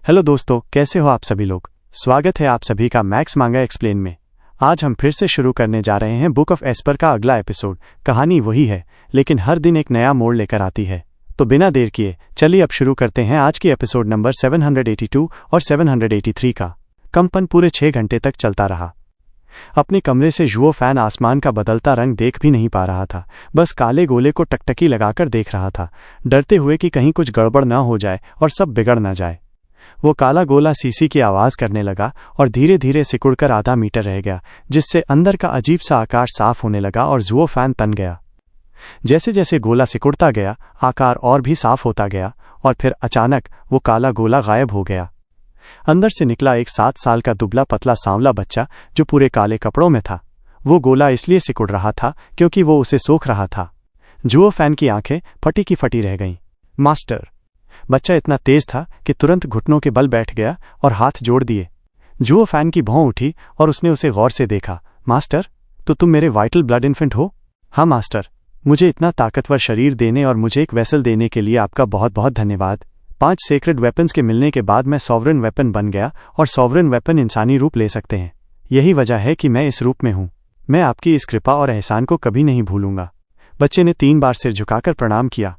Hello दोस्तों, कैसे हो आप सभी लोग। स्वागत है आप सभी का मैक्स मांगा एक्सप्लेन में। आज हम फिर से शुरू करने जा रहे हैं बुक ऑफ एस्पर का अगला एपिसोड। कहानी वही है, लेकिन हर दिन एक नया मोड़ लेकर आती है। तो बिना देर किए चलिए अब शुरू करते हैं आज की एपिसोड नंबर 782 और 783 का। कंपन पूरे 6 घंटे तक चलता रहा। अपने कमरे से जुओ फैन आसमान का बदलता रंग देख भी नहीं पा रहा था, बस काले गोले को टकटकी लगाकर देख रहा था, डरते हुए कि कहीं कुछ गड़बड़ न हो जाए और सब बिगड़ न जाए। वो काला गोला सीसी की आवाज करने लगा और धीरे धीरे सिकुड़कर आधा मीटर रह गया, जिससे अंदर का अजीब सा आकार साफ होने लगा और जुओ फैन तन गया। जैसे जैसे गोला सिकुड़ता गया, आकार और भी साफ होता गया और फिर अचानक वो काला गोला गायब हो गया। अंदर से निकला एक 7 साल का दुबला पतला सांवला बच्चा, जो पूरे काले कपड़ों में था। वो गोला इसलिए सिकुड़ रहा था क्योंकि वो उसे सोख रहा था। जुओ फैन की आंखें फटी की फटी रह गईं। मास्टर। बच्चा इतना तेज था कि तुरंत घुटनों के बल बैठ गया और हाथ जोड़ दिए। जुओ फैन की भौं उठी और उसने उसे गौर से देखा। मास्टर, तो तुम मेरे वाइटल ब्लड इन्फेंट हो? हाँ मास्टर, मुझे इतना ताकतवर शरीर देने और मुझे एक वेसल देने के लिए आपका बहुत बहुत धन्यवाद। 5 सेक्रेड वेपन्स के मिलने के बाद मैं सॉवरेन वेपन बन गया और सॉवरेन वेपन इंसानी रूप ले सकते हैं। यही वजह है कि मैं इस रूप में हूँ। मैं आपकी इस कृपा और एहसान को कभी नहीं भूलूंगा। बच्चे ने 3 बार सिर झुकाकर प्रणाम किया।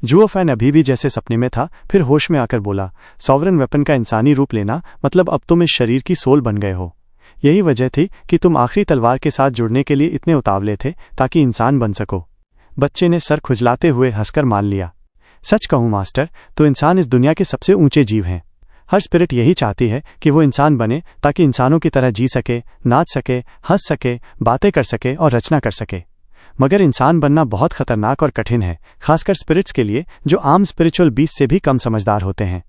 जुओ फैन अभी भी जैसे सपने में था, फिर होश में आकर बोला, सॉवरेन वेपन का इंसानी रूप लेना मतलब अब तुम इस शरीर की सोल बन गए हो। यही वजह थी कि तुम आखिरी तलवार के साथ जुड़ने के लिए इतने उतावले थे ताकि इंसान बन सको। बच्चे ने सर खुजलाते हुए हंसकर मान लिया। सच कहूं मास्टर, तो इंसान इस दुनिया के सबसे ऊंचे जीव हैं। हर स्पिरिट यही चाहती है कि वो इंसान बने ताकि इंसानों की तरह जी सके, नाच सके, हंस सके, बातें कर सके और रचना कर सके। मगर इंसान बनना बहुत खतरनाक और कठिन है, खासकर स्पिरिट्स के लिए जो आम स्पिरिचुअल बीस्ट से भी कम समझदार होते हैं।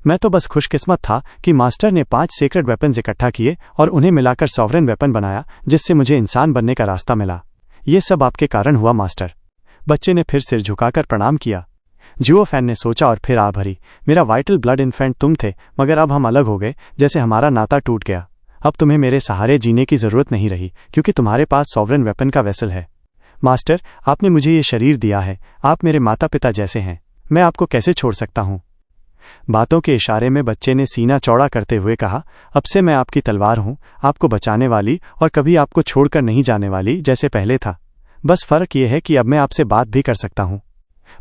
मैं तो बस खुशकिस्मत था कि मास्टर ने 5 सेक्रेड वेपन्स इकट्ठा किए और उन्हें मिलाकर सॉवरेन वेपन बनाया, जिससे मुझे इंसान बनने का रास्ता मिला। ये सब आपके कारण हुआ मास्टर। बच्चे ने फिर सिर झुकाकर प्रणाम किया। जुओ फैन ने सोचा और फिर आ भरी। मेरा वाइटल ब्लड इन्फेंट तुम थे, मगर अब हम अलग हो गए, जैसे हमारा नाता टूट गया। अब तुम्हें मेरे सहारे जीने की जरूरत नहीं रही, क्योंकि तुम्हारे पास सॉवरेन वेपन का वेसल है। मास्टर, आपने मुझे ये शरीर दिया है, आप मेरे माता पिता जैसे हैं, मैं आपको कैसे छोड़ सकता हूँ? बातों के इशारे में बच्चे ने सीना चौड़ा करते हुए कहा, अब से मैं आपकी तलवार हूँ, आपको बचाने वाली और कभी आपको छोड़कर नहीं जाने वाली, जैसे पहले था। बस फर्क यह है कि अब मैं आपसे बात भी कर सकता हूँ।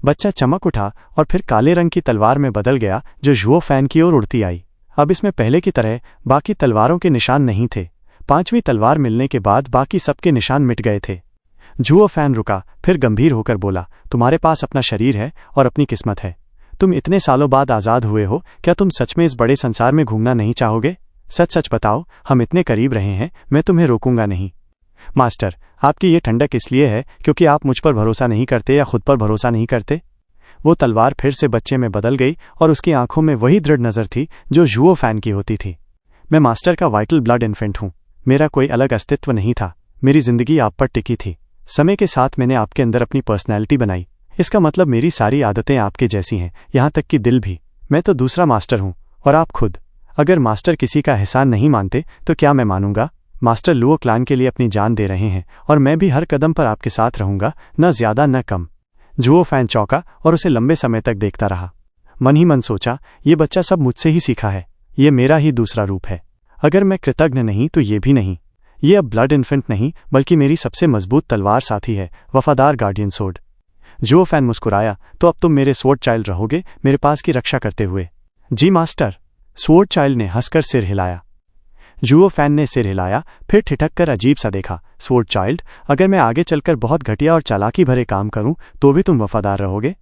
बच्चा चमक उठा और फिर काले रंग की तलवार में बदल गया, जो जुओ फैन की ओर उड़ती आई। अब इसमें पहले की तरह बाकी तलवारों के निशान नहीं थे। 5वीं तलवार मिलने के बाद बाकी सबके निशान मिट गए थे। जुओ फैन रुका, फिर गंभीर होकर बोला, तुम्हारे पास अपना शरीर है और अपनी किस्मत है। तुम इतने सालों बाद आज़ाद हुए हो, क्या तुम सच में इस बड़े संसार में घूमना नहीं चाहोगे? सच सच बताओ, हम इतने करीब रहे हैं, मैं तुम्हें रोकूंगा नहीं। मास्टर, आपकी ये ठंडक इसलिए है क्योंकि आप मुझ पर भरोसा नहीं करते या खुद पर भरोसा नहीं करते। वो तलवार फिर से बच्चे में बदल गई और उसकी आंखों में वही दृढ़ नजर थी जो जुओ फैन की होती थी। मैं मास्टर का वाइटल ब्लड इन्फेंट हूँ। मेरा कोई अलग अस्तित्व नहीं था। मेरी जिंदगी आप पर टिकी थी। समय के साथ मैंने आपके अंदर अपनी पर्सनैलिटी बनाई। इसका मतलब मेरी सारी आदतें आपके जैसी हैं, यहाँ तक कि दिल भी। मैं तो दूसरा मास्टर हूँ और आप खुद। अगर मास्टर किसी का एहसान नहीं मानते तो क्या मैं मानूंगा? मास्टर लुओ क्लान के लिए अपनी जान दे रहे हैं और मैं भी हर कदम पर आपके साथ रहूंगा, न ज्यादा न कम। जुओ फैन चौंका और उसे लंबे समय तक देखता रहा। मन ही मन सोचा, ये बच्चा सब मुझसे ही सीखा है। ये मेरा ही दूसरा रूप है। अगर मैं कृतज्ञ नहीं तो ये भी नहीं। ये अब ब्लड इन्फेंट नहीं, बल्कि मेरी सबसे मजबूत तलवार साथी है, वफादार गार्डियन सोर्ड। जुओ फैन मुस्कुराया, तो अब तुम मेरे स्वॉर्ड चाइल्ड रहोगे, मेरे पास की रक्षा करते हुए। जी मास्टर। स्वॉर्ड चाइल्ड ने हंसकर सिर हिलाया। जुओ फैन ने सिर हिलाया, फिर ठिठक कर अजीब सा देखा। स्वॉर्ड चाइल्ड, अगर मैं आगे चलकर बहुत घटिया और चालाकी भरे काम करूं तो भी तुम वफादार रहोगे?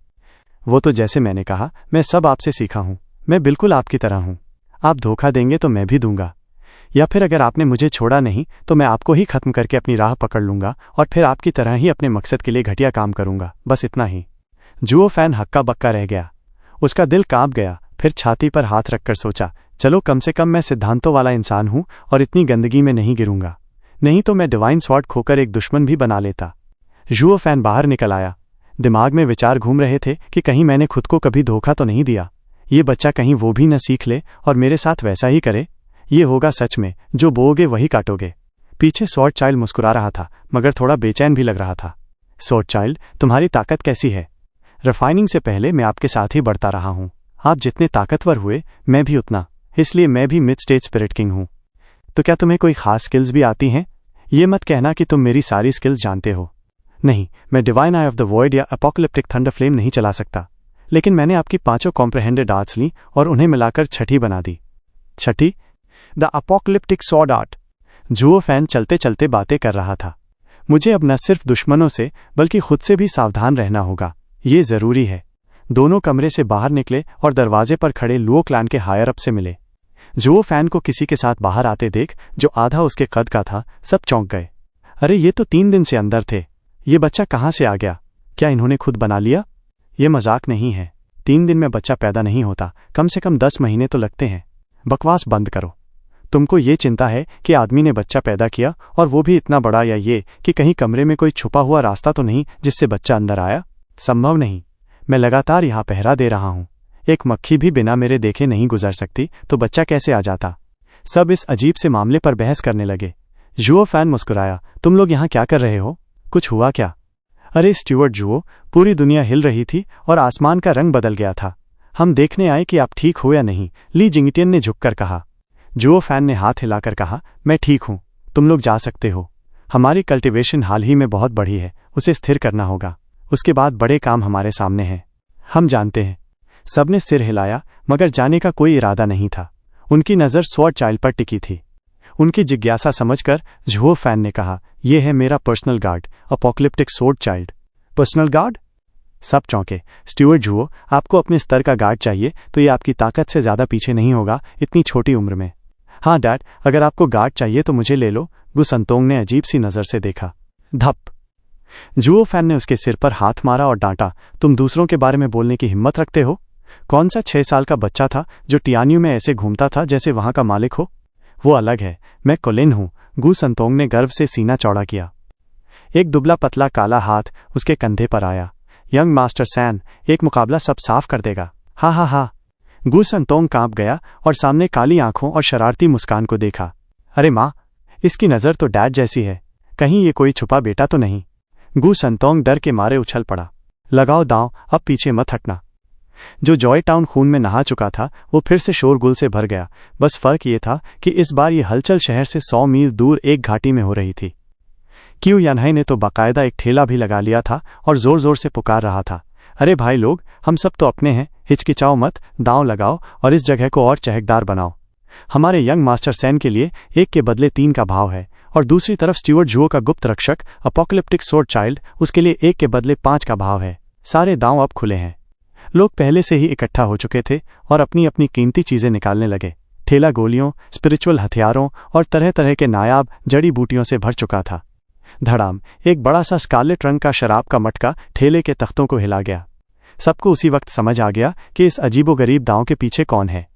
वो तो जैसे मैंने कहा, मैं सब आपसे सीखा हूं। मैं बिल्कुल आपकी तरह हूं। आप धोखा देंगे तो मैं भी दूंगा, या फिर अगर आपने मुझे छोड़ा नहीं तो मैं आपको ही खत्म करके अपनी राह पकड़ लूंगा और फिर आपकी तरह ही अपने मकसद के लिए घटिया काम करूंगा। बस इतना ही। जुओ फैन हक्का बक्का रह गया। उसका दिल कांप गया। फिर छाती पर हाथ रखकर सोचा, चलो कम से कम मैं सिद्धांतों वाला इंसान हूं और इतनी गंदगी में नहीं गिरूंगा। नहीं तो मैं डिवाइन स्वॉर्ड खोकर एक दुश्मन भी बना लेता। जुओ फैन बाहर निकल आया। दिमाग में विचार घूम रहे थे कि कहीं मैंने खुद को कभी धोखा तो नहीं दिया। ये बच्चा कहीं वो भी न सीख ले और मेरे साथ वैसा ही करे। ये होगा सच में, जो बोओगे वही काटोगे। पीछे स्वॉर्ड चाइल्ड मुस्कुरा रहा था, मगर थोड़ा बेचैन भी लग रहा था। स्वॉर्ड चाइल्ड, तुम्हारी ताकत कैसी है? रिफाइनिंग से पहले मैं आपके साथ ही बढ़ता रहा हूँ। आप जितने ताकतवर हुए मैं भी उतना, इसलिए मैं भी मिड स्टेज स्पिरिट किंग हूं। तो क्या तुम्हें कोई खास स्किल्स भी आती हैं? ये मत कहना कि तुम मेरी सारी स्किल्स जानते हो। नहीं, मैं divine eye of the void या अपोकलिप्टिक थंडर फ्लेम नहीं चला सकता, लेकिन मैंने आपकी 5 कॉम्प्रहेंडेड आर्ट्स ली और उन्हें मिलाकर छठी बना दी। छठी? The apocalyptic sword art. Zhuo Fan चलते चलते बातें कर रहा था। मुझे अब न सिर्फ दुश्मनों से बल्कि खुद से भी सावधान रहना होगा, ये जरूरी है। दोनों कमरे से बाहर निकले और दरवाजे पर खड़े लुओ क्लैन के हायर अप से मिले। जुओ फैन को किसी के साथ बाहर आते देख, जो आधा उसके कद का था, सब चौंक गए। अरे ये तो 3 दिन से अंदर थे, ये बच्चा कहाँ से आ गया? क्या इन्होंने खुद बना लिया? ये मजाक नहीं है, 3 दिन में बच्चा पैदा नहीं होता, कम से कम 10 महीने तो लगते हैं। बकवास बंद करो। तुमको ये चिंता है कि आदमी ने बच्चा पैदा किया और वो भी इतना बड़ा, या ये कि कहीं कमरे में कोई छुपा हुआ रास्ता तो नहीं जिससे बच्चा अंदर आया? संभव नहीं। मैं लगातार यहाँ पहरा दे रहा हूँ, एक मक्खी भी बिना मेरे देखे नहीं गुजर सकती, तो बच्चा कैसे आ जाता? सब इस अजीब से मामले पर बहस करने लगे। जुओ फैन मुस्कुराया। तुम लोग यहाँ क्या कर रहे हो? कुछ हुआ क्या? अरे स्टीवर्ट जुओ, पूरी दुनिया हिल रही थी और आसमान का रंग बदल गया था। हम देखने आए कि आप ठीक हो या नहीं, ली जिंगटियन ने झुककर कहा। जुओ फैन ने हाथ हिलाकर कहा, मैं ठीक हूं, तुम लोग जा सकते हो। हमारी कल्टीवेशन हाल ही में बहुत बढ़ी है, उसे स्थिर करना होगा। उसके बाद बड़े काम हमारे सामने हैं। हम जानते हैं। सबने सिर हिलाया, मगर जाने का कोई इरादा नहीं था। उनकी नज़र स्वॉर्ड चाइल्ड पर टिकी थी। उनकी जिज्ञासा समझकर जुओ फैन ने कहा, यह है मेरा personal guard, apocalyptic sword child. Personal guard? सब चौंके। स्टीवर्ट जुओ, आपको अपने स्तर का गार्ड चाहिए तो ये आपकी ताकत से ज्यादा पीछे नहीं होगा इतनी छोटी उम्र में। हाँ डैड, अगर आपको गार्ड चाहिए तो मुझे ले लो। गु संतोंग ने अजीब सी नजर से देखा। धप। जुओ फैन ने उसके सिर पर हाथ मारा और डांटा, तुम दूसरों के बारे में बोलने की हिम्मत रखते हो? कौन सा 6 साल का बच्चा था जो टियान्यू में ऐसे घूमता था जैसे वहां का मालिक हो? वो अलग है, मैं कोलिन हूं। गु संतोंग ने गर्व से सीना चौड़ा किया। एक दुबला पतला काला हाथ उसके कंधे पर आया। यंग मास्टर सैन, एक मुकाबला सब साफ कर देगा। हा हा हा। गु संतोंग कांप गया और सामने काली आंखों और शरारती मुस्कान को देखा। अरे माँ, इसकी नज़र तो डैड जैसी है, कहीं ये कोई छुपा बेटा तो नहीं? गु संतोंग डर के मारे उछल पड़ा। लगाओ दांव, अब पीछे मत हटना। जो जॉय टाउन खून में नहा चुका था वो फिर से शोरगुल से भर गया। बस फर्क ये था कि इस बार ये हलचल शहर से 100 मील दूर एक घाटी में हो रही थी। क्यू यानहाई ने तो बाकायदा एक ठेला भी लगा लिया था और जोर जोर से पुकार रहा था, अरे भाई लोग, हम सब तो अपने हैं, हिचकिचाओ मत, दांव लगाओ और इस जगह को और चहकदार बनाओ। हमारे यंग मास्टर सैन के लिए 1 के बदले 3 का भाव है, और दूसरी तरफ स्टीवर्ट जुओ का गुप्त रक्षक अपोकलिप्टिक स्वॉर्ड चाइल्ड, उसके लिए 1 के बदले 5 का भाव है। सारे दांव अब खुले हैं। लोग पहले से ही इकट्ठा हो चुके थे और अपनी अपनी कीमती चीजें निकालने लगे। ठेला गोलियों, स्पिरिचुअल हथियारों और तरह तरह के नायाब जड़ी बूटियों से भर चुका था। धड़ाम, एक बड़ा सा स्कारलेट रंग का शराब का मटका ठेले के तख्तों को हिला गया। सबको उसी वक्त समझ आ गया कि इस अजीबोगरीब दांव के पीछे कौन है।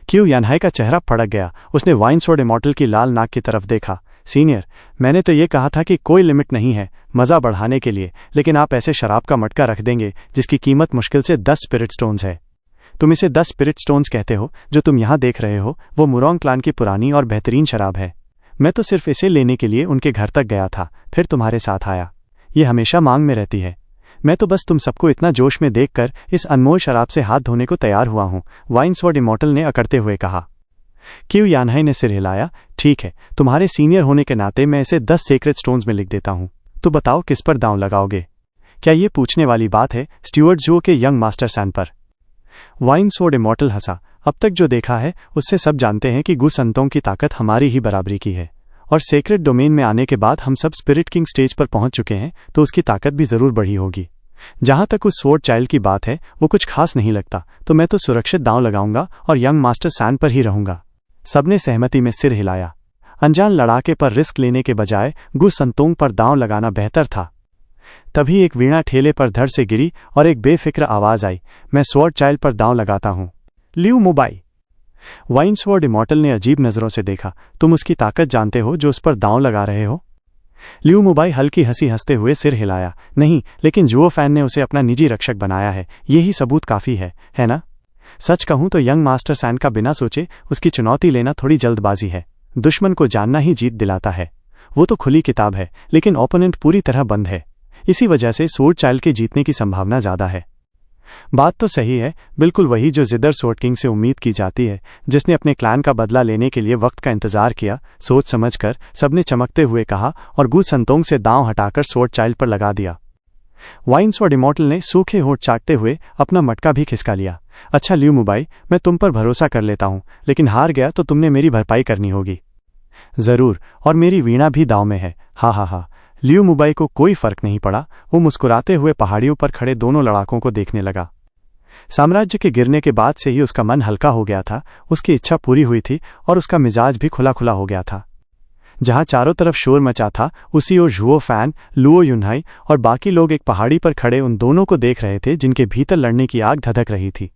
क्यू यानहाई का चेहरा फड़क गया। उसने वाइन स्वॉर्ड इमॉर्टल की लाल नाक की तरफ देखा। सीनियर, मैंने तो ये कहा था कि कोई लिमिट नहीं है मजा बढ़ाने के लिए, लेकिन आप ऐसे शराब का मटका रख देंगे जिसकी कीमत मुश्किल से 10 स्पिरिट स्टोन्स है। तुम इसे 10 स्पिरिट स्टोन्स कहते हो? जो तुम यहाँ देख रहे हो वो मुरोंग क्लान की पुरानी और बेहतरीन शराब है। मैं तो सिर्फ इसे लेने के लिए उनके घर तक गया था, फिर तुम्हारे साथ आया। ये हमेशा मांग में रहती है। मैं तो बस तुम सबको इतना जोश में देखकर इस अनमोल शराब से हाथ धोने को तैयार हुआ हूं, वाइन स्वॉर्ड इमॉर्टल ने अकड़ते हुए कहा। क्यू यानहाई ने सिर हिलाया। ठीक है, तुम्हारे सीनियर होने के नाते मैं इसे 10 सेक्रेट स्टोन्स में लिख देता हूं। तो बताओ किस पर दांव लगाओगे? क्या ये पूछने वाली बात है स्टीवर्ट जुओ के यंग मास्टर सैन पर? वाइन स्वॉर्ड इमॉर्टल हंसा। अब तक जो देखा है उससे सब जानते हैं कि गु संतों की ताकत हमारी ही बराबरी की है, और सेक्रेट डोमेन में आने के बाद हम सब स्पिरिट किंग स्टेज पर पहुंच चुके हैं, तो उसकी ताकत भी जरूर बढ़ी होगी। जहां तक उस स्वॉर्ड चाइल्ड की बात है वो कुछ खास नहीं लगता, तो मैं तो सुरक्षित दांव लगाऊंगा और यंग मास्टर सैन पर ही रहूंगा। सबने सहमति में सिर हिलाया। अनजान लड़ाके पर रिस्क लेने के बजाय गु संतोंग पर दांव लगाना बेहतर था। तभी एक वीणा ठेले पर धड़ से गिरी और एक बेफिक्र आवाज आई, मैं स्वॉर्ड चाइल्ड पर दांव लगाता हूं। लियू मोबाई। वाइन स्वॉर्ड इमॉर्टल ने अजीब नजरों से देखा। तुम उसकी ताकत जानते हो जो उस पर दांव लगा रहे हो? लियू मोबाई हल्की हंसी हंसते हुए सिर हिलाया। नहीं, लेकिन जुओ फैन ने उसे अपना निजी रक्षक बनाया है, यही सबूत काफी है ना? सच कहूं तो यंग मास्टर सैन का बिना सोचे उसकी चुनौती लेना थोड़ी जल्दबाजी है। दुश्मन को जानना ही जीत दिलाता है। वो तो खुली किताब है, लेकिन ओपोनेंट पूरी तरह बंद है। इसी वजह से स्वॉर्ड चाइल्ड के जीतने की संभावना ज्यादा है। बात तो सही है, बिल्कुल वही जो जिदर स्वॉर्ड किंग से उम्मीद की जाती है, जिसने अपने क्लैन का बदला लेने के लिए वक्त का इंतजार किया। सोच समझकर सबने चमकते हुए कहा और गू संतोंग से दांव हटाकर स्वॉर्ड चाइल्ड पर लगा दिया। वाइन स्वॉर्ड इमॉर्टल ने सूखे होंठ चाटते हुए अपना मटका भी खिसका लिया। अच्छा ल्यू मुबाई, मैं तुम पर भरोसा कर लेता हूं, लेकिन हार गया तो तुमने मेरी भरपाई करनी होगी। जरूर, और मेरी वीणा भी दांव में है। हा हा हा। ल्यू मुबाई को कोई फर्क नहीं पड़ा। वो मुस्कुराते हुए पहाड़ियों पर खड़े दोनों लड़ाकों को देखने लगा। साम्राज्य के गिरने के बाद से ही उसका मन हल्का हो गया था, उसकी इच्छा पूरी हुई थी और उसका मिजाज भी खुला खुला हो गया था। जहां चारों तरफ शोर मचा था, उसी ओर झुओ फैन, लुओ युनहाई और बाकी लोग एक पहाड़ी पर खड़े उन दोनों को देख रहे थे जिनके भीतर लड़ने की आग धधक रही थी।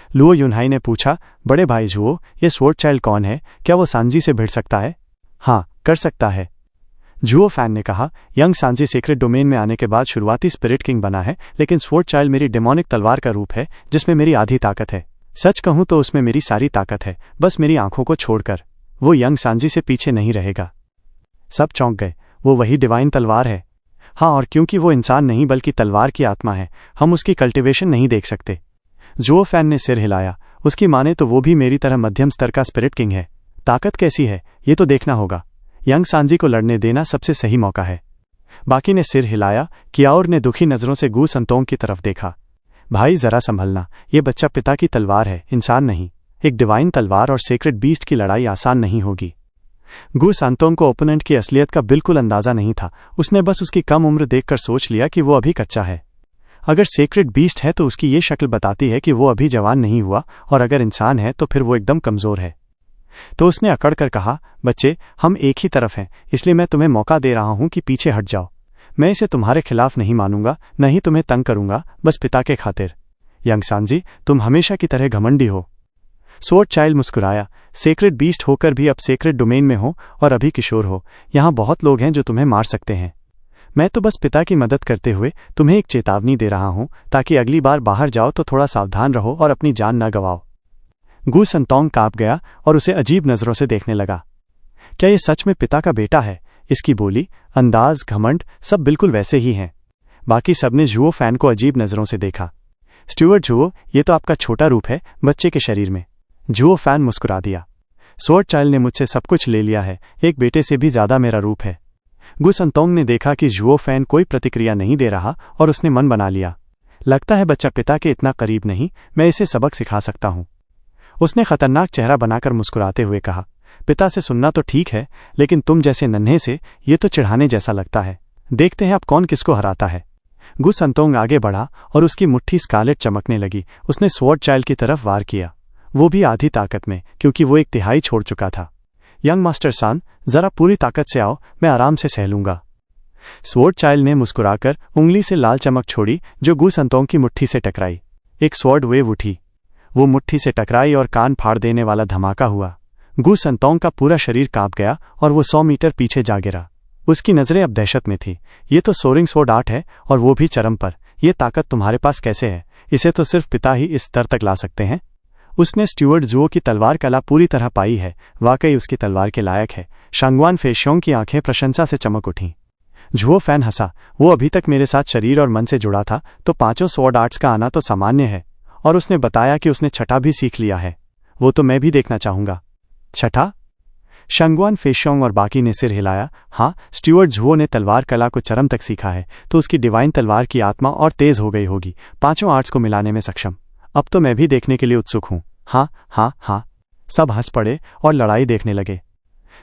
लुओ युनहाई ने पूछा, बड़े भाई झुओ, ये स्वॉर्ड चाइल्ड कौन है? क्या वो सांजी से भिड़ सकता है? हाँ, कर सकता है, झुओ फैन ने कहा। यंग सांजी सीक्रेट डोमेन में आने के बाद शुरुआती स्पिरिट किंग बना है, लेकिन स्वॉर्ड चाइल्ड मेरी डेमोनिक तलवार का रूप है जिसमें मेरी आधी ताकत है। सच कहूं तो उसमें मेरी सारी ताकत है, बस मेरी आंखों को छोड़कर। वो यंग सांजी से पीछे नहीं रहेगा। सब चौंक गए। वो वही डिवाइन तलवार है। हाँ, और क्योंकि वो इंसान नहीं बल्कि तलवार की आत्मा है, हम उसकी कल्टिवेशन नहीं देख सकते। झुओ फैन ने सिर हिलाया। उसकी माने तो वो भी मेरी तरह मध्यम स्तर का स्पिरिट किंग है। ताकत कैसी है ये तो देखना होगा। यंग सांजी को लड़ने देना सबसे सही मौका है। बाकी ने सिर हिलाया। कियाओर ने दुखी नजरों से गू संतोंग की तरफ देखा। भाई जरा संभलना, ये बच्चा पिता की तलवार है, इंसान नहीं। एक डिवाइन तलवार और सेक्रेट बीस्ट की लड़ाई आसान नहीं होगी। गू संतोंग को ओपोनेंट की असलियत का बिल्कुल अंदाजा नहीं था। उसने बस उसकी कम उम्र देखकर सोच लिया कि वो अभी कच्चा है। अगर सेक्रेट बीस्ट है तो उसकी ये शक्ल बताती है कि वो अभी जवान नहीं हुआ, और अगर इंसान है तो फिर वो एकदम कमजोर है। तो उसने अकड़ कर कहा, बच्चे, हम एक ही तरफ हैं, इसलिए मैं तुम्हें मौका दे रहा हूं कि पीछे हट जाओ। मैं इसे तुम्हारे खिलाफ नहीं मानूंगा, न ही तुम्हें तंग करूंगा, बस पिता के खातिर। यंग सांजी, तुम हमेशा की तरह घमंडी हो। स्वॉर्ड चाइल्ड मुस्कुराया। सेक्रेट बीस्ट होकर भी अब सेक्रेट डोमेन में हो और अभी किशोर हो। यहां बहुत लोग हैं जो तुम्हें मार सकते हैं। मैं तो बस पिता की मदद करते हुए तुम्हें एक चेतावनी दे रहा हूं, ताकि अगली बार बाहर जाओ तो थोड़ा सावधान रहो और अपनी जान न गंवाओ। गू संतोंग कांप गया और उसे अजीब नजरों से देखने लगा। क्या ये सच में पिता का बेटा है? इसकी बोली, अंदाज, घमंड सब बिल्कुल वैसे ही हैं। बाकी सबने झुओ फैन को अजीब नजरों से देखा। स्टुअर्ट झुओ, ये तो आपका छोटा रूप है बच्चे के शरीर में। झुओ फैन मुस्कुरा दिया। स्वॉर्ड चाइल्ड ने मुझसे सब कुछ ले लिया है, एक बेटे से भी ज्यादा मेरा रूप है। गू संतोंग ने देखा कि झुओ फैन कोई प्रतिक्रिया नहीं दे रहा और उसने मन बना लिया। लगता है बच्चा पिता के इतना करीब नहीं, मैं इसे सबक सिखा सकता हूं। उसने खतरनाक चेहरा बनाकर मुस्कुराते हुए कहा, पिता से सुनना तो ठीक है, लेकिन तुम जैसे नन्हे से ये तो चिढ़ाने जैसा लगता है। देखते हैं अब कौन किसको हराता है। गू संतोंग आगे बढ़ा और उसकी मुट्ठी स्कारलेट चमकने लगी। उसने स्वॉर्ड चाइल्ड की तरफ वार किया, वो भी आधी ताकत में, क्योंकि वो एक तिहाई छोड़ चुका था। यंग मास्टर सान, जरा पूरी ताकत से आओ, मैं आराम से सह लूंगा। स्वॉर्ड चाइल्ड ने मुस्कुराकर उंगली से लाल चमक छोड़ी जो गू संतोंग की मुट्ठी से टकराई। एक स्वॉर्ड वेव उठी, वो मुट्ठी से टकराई और कान फाड़ देने वाला धमाका हुआ। गू संतोंग का पूरा शरीर कांप गया और वो 100 मीटर पीछे जा गिरा। उसकी नजरें अब दहशत में थी। ये तो सोरिंग स्वॉर्ड आर्ट है और वो भी चरम पर। ये ताकत तुम्हारे पास कैसे है? इसे तो सिर्फ पिता ही इस स्तर तक ला सकते हैं। उसने स्टुअर्ट झुओ की तलवार कला पूरी तरह पाई है, वाकई उसकी तलवार के लायक है। शांगवान फेशियोंग की आंखें प्रशंसा से चमक उठीं। झुओ फैन हंसा। वो अभी तक मेरे साथ शरीर और मन से जुड़ा था, तो 5 स्वॉर्ड आर्ट्स का आना तो सामान्य है। और उसने बताया कि उसने छठा भी सीख लिया है। वो तो मैं भी देखना चाहूंगा। छठा? शांगवान फेशियोंग और बाकी ने सिर हिलाया। हाँ, स्टुअर्ट झुओ ने तलवार कला को चरम तक सीखा है, तो उसकी डिवाइन तलवार की आत्मा और तेज हो गई होगी, 5 आर्ट्स को मिलाने में सक्षम। अब तो मैं भी देखने के लिए उत्सुक हूं। हाँ हाँ हाँ। सब हंस पड़े और लड़ाई देखने लगे।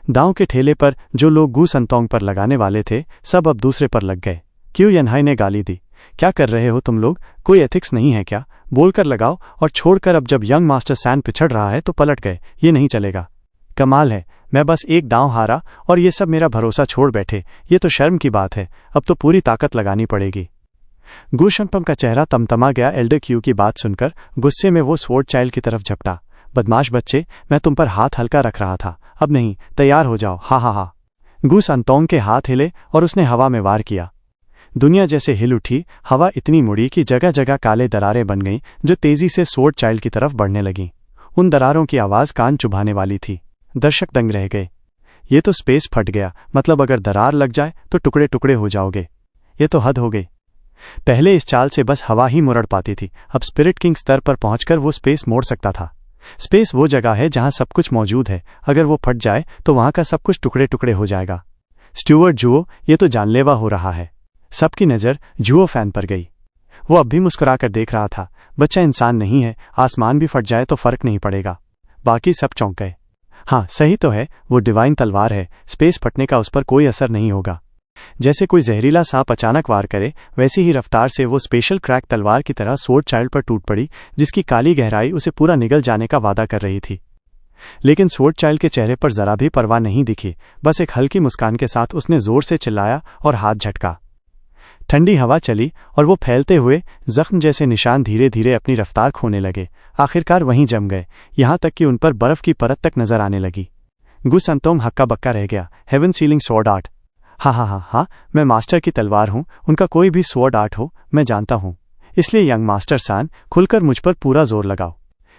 दांव के ठेले पर जो लोग गू संतोंग पर लगाने वाले थे, सब अब दूसरे पर लग गए। क्यू यनहाई ने गाली दी, क्या कर रहे हो तुम लोग? कोई एथिक्स नहीं है क्या? बोलकर लगाओ और छोड़कर। अब जब यंग मास्टर सैन पिछड़ रहा है तो पलट गए, ये नहीं चलेगा। कमाल है, मैं बस एक दांव हारा और ये सब मेरा भरोसा छोड़ बैठे। ये तो शर्म की बात है, अब तो पूरी ताकत लगानी पड़ेगी। गू संतोंग का चेहरा तमतमा गया। एल्डर क्यू की बात सुनकर गुस्से में वो स्वॉर्ड चाइल्ड की तरफ झपटा। बदमाश बच्चे, मैं तुम पर हाथ हल्का रख रहा था, अब नहीं, तैयार हो जाओ। हा हा हा। गू संतोंग के हाथ हिले और उसने हवा में वार किया। दुनिया जैसे हिल उठी। हवा इतनी मुड़ी कि जगह जगह काले दरारें बन गईं जो तेजी से स्वॉर्ड चाइल्ड की तरफ बढ़ने लगीं। उन दरारों की आवाज कान चुभाने वाली थी। दर्शक दंग रह गए। ये तो स्पेस फट गया, मतलब अगर दरार लग जाए तो टुकड़े टुकड़े हो जाओगे। ये तो हद हो गई। पहले इस चाल से बस हवा ही मुरड़ पाती थी, अब स्पिरिट किंग स्तर पर पहुंचकर वो स्पेस मोड़ सकता था। स्पेस वो जगह है जहां सब कुछ मौजूद है, अगर वो फट जाए तो वहां का सब कुछ टुकड़े टुकड़े हो जाएगा। स्टुअर्ट जुओ, ये तो जानलेवा हो रहा है। सबकी नज़र जुओ फैन पर गई। वो अब भी मुस्कुराकर देख रहा था। बच्चा इंसान नहीं है, आसमान भी फट जाए तो फर्क नहीं पड़ेगा। बाकी सब चौंक गए। हाँ, सही तो है, वो डिवाइन तलवार है, स्पेस फटने का उस पर कोई असर नहीं होगा। जैसे कोई जहरीला सांप अचानक वार करे, वैसी ही रफ्तार से वो स्पेशल क्रैक तलवार की तरह स्वॉर्ड चाइल्ड पर टूट पड़ी, जिसकी काली गहराई उसे पूरा निगल जाने का वादा कर रही थी। लेकिन स्वॉर्ड चाइल्ड के चेहरे पर जरा भी परवाह नहीं दिखी। बस एक हल्की मुस्कान के साथ उसने जोर से चिल्लाया और हाथ झटका। ठंडी हवा चली और वो फैलते हुए जख्म जैसे निशान धीरे धीरे अपनी रफ्तार खोने लगे। आखिरकार वहीं जम गए, यहां तक कि उन पर बर्फ की परत तक नजर आने लगी। गु संतोंग हक्का बक्का रह गया। Heaven ceiling sword art. हाँ, मैं मास्टर की तलवार हूं, उनका कोई भी स्वॉर्ड आर्ट हो, मैं जानता हूं। इसलिए यंग मास्टर सान, खुलकर मुझ पर पूरा जोर लगाओ।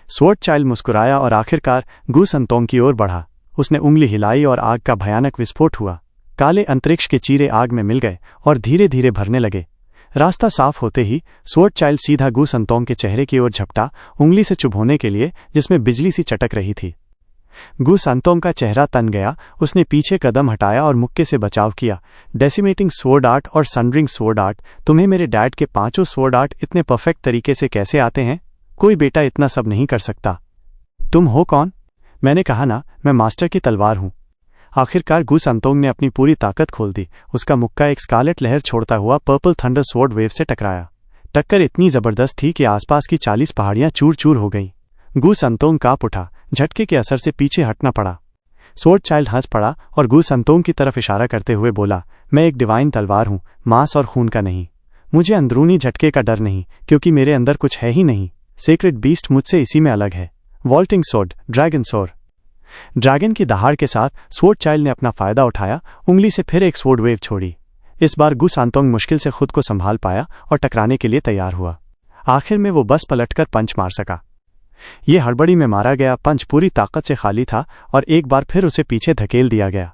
स्वॉर्ड चाइल्ड मुस्कुराया और आखिरकार गु संतोंग की ओर बढ़ा। उसने उंगली हिलाई और आग का भयानक विस्फोट हुआ। काले अंतरिक्ष के चीरे आग में मिल गए और धीरे धीरे भरने लगे। रास्ता साफ होते ही स्वॉर्ड चाइल्ड सीधा गु संतोंग के चेहरे की ओर झपटा, उंगली से चुभोने के लिए जिसमें बिजली सी चटक रही थी। गु संतोंग का चेहरा तन गया। उसने पीछे कदम हटाया और मुक्के से बचाव किया। डेसिमेटिंग स्वॉर्ड आर्ट और सनड्रिंग स्वॉर्ड आर्ट, तुम्हें मेरे डैड के 5 स्वॉर्ड आर्ट इतने परफेक्ट तरीके से कैसे आते हैं? कोई बेटा इतना सब नहीं कर सकता। तुम हो कौन? मैंने कहा ना, मैं मास्टर की तलवार हूं। आखिरकार गु संतोंग ने अपनी पूरी ताकत खोल दी। उसका मुक्का एक स्कारलेट लहर छोड़ता हुआ पर्पल थंडर स्वॉर्ड वेव से टकराया। टक्कर इतनी जबरदस्त थी कि आसपास की 40 पहाड़ियां चूर चूर हो गईं। गु संतोंग कांप उठा। झटके के असर से पीछे हटना पड़ा। स्वॉर्ड चाइल्ड हंस पड़ा और गु संतोंग की तरफ इशारा करते हुए बोला, मैं एक डिवाइन तलवार हूं, मांस और खून का नहीं। मुझे अंदरूनी झटके का डर नहीं, क्योंकि मेरे अंदर कुछ है ही नहीं। सेक्रेड बीस्ट मुझसे इसी में अलग है। Vaulting sword, dragon sword. Dragon की दहाड़ के साथ स्वॉर्ड चाइल्ड ने अपना फायदा उठाया। उंगली से फिर एक स्वॉर्ड वेव छोड़ी। इस बार गु संतोंग मुश्किल से खुद को संभाल पाया और टकराने के लिए तैयार हुआ। आखिर में वो बस पलटकर पंच मार सका। ये हड़बड़ी में मारा गया पंच पूरी ताकत से खाली था और एक बार फिर उसे पीछे धकेल दिया गया।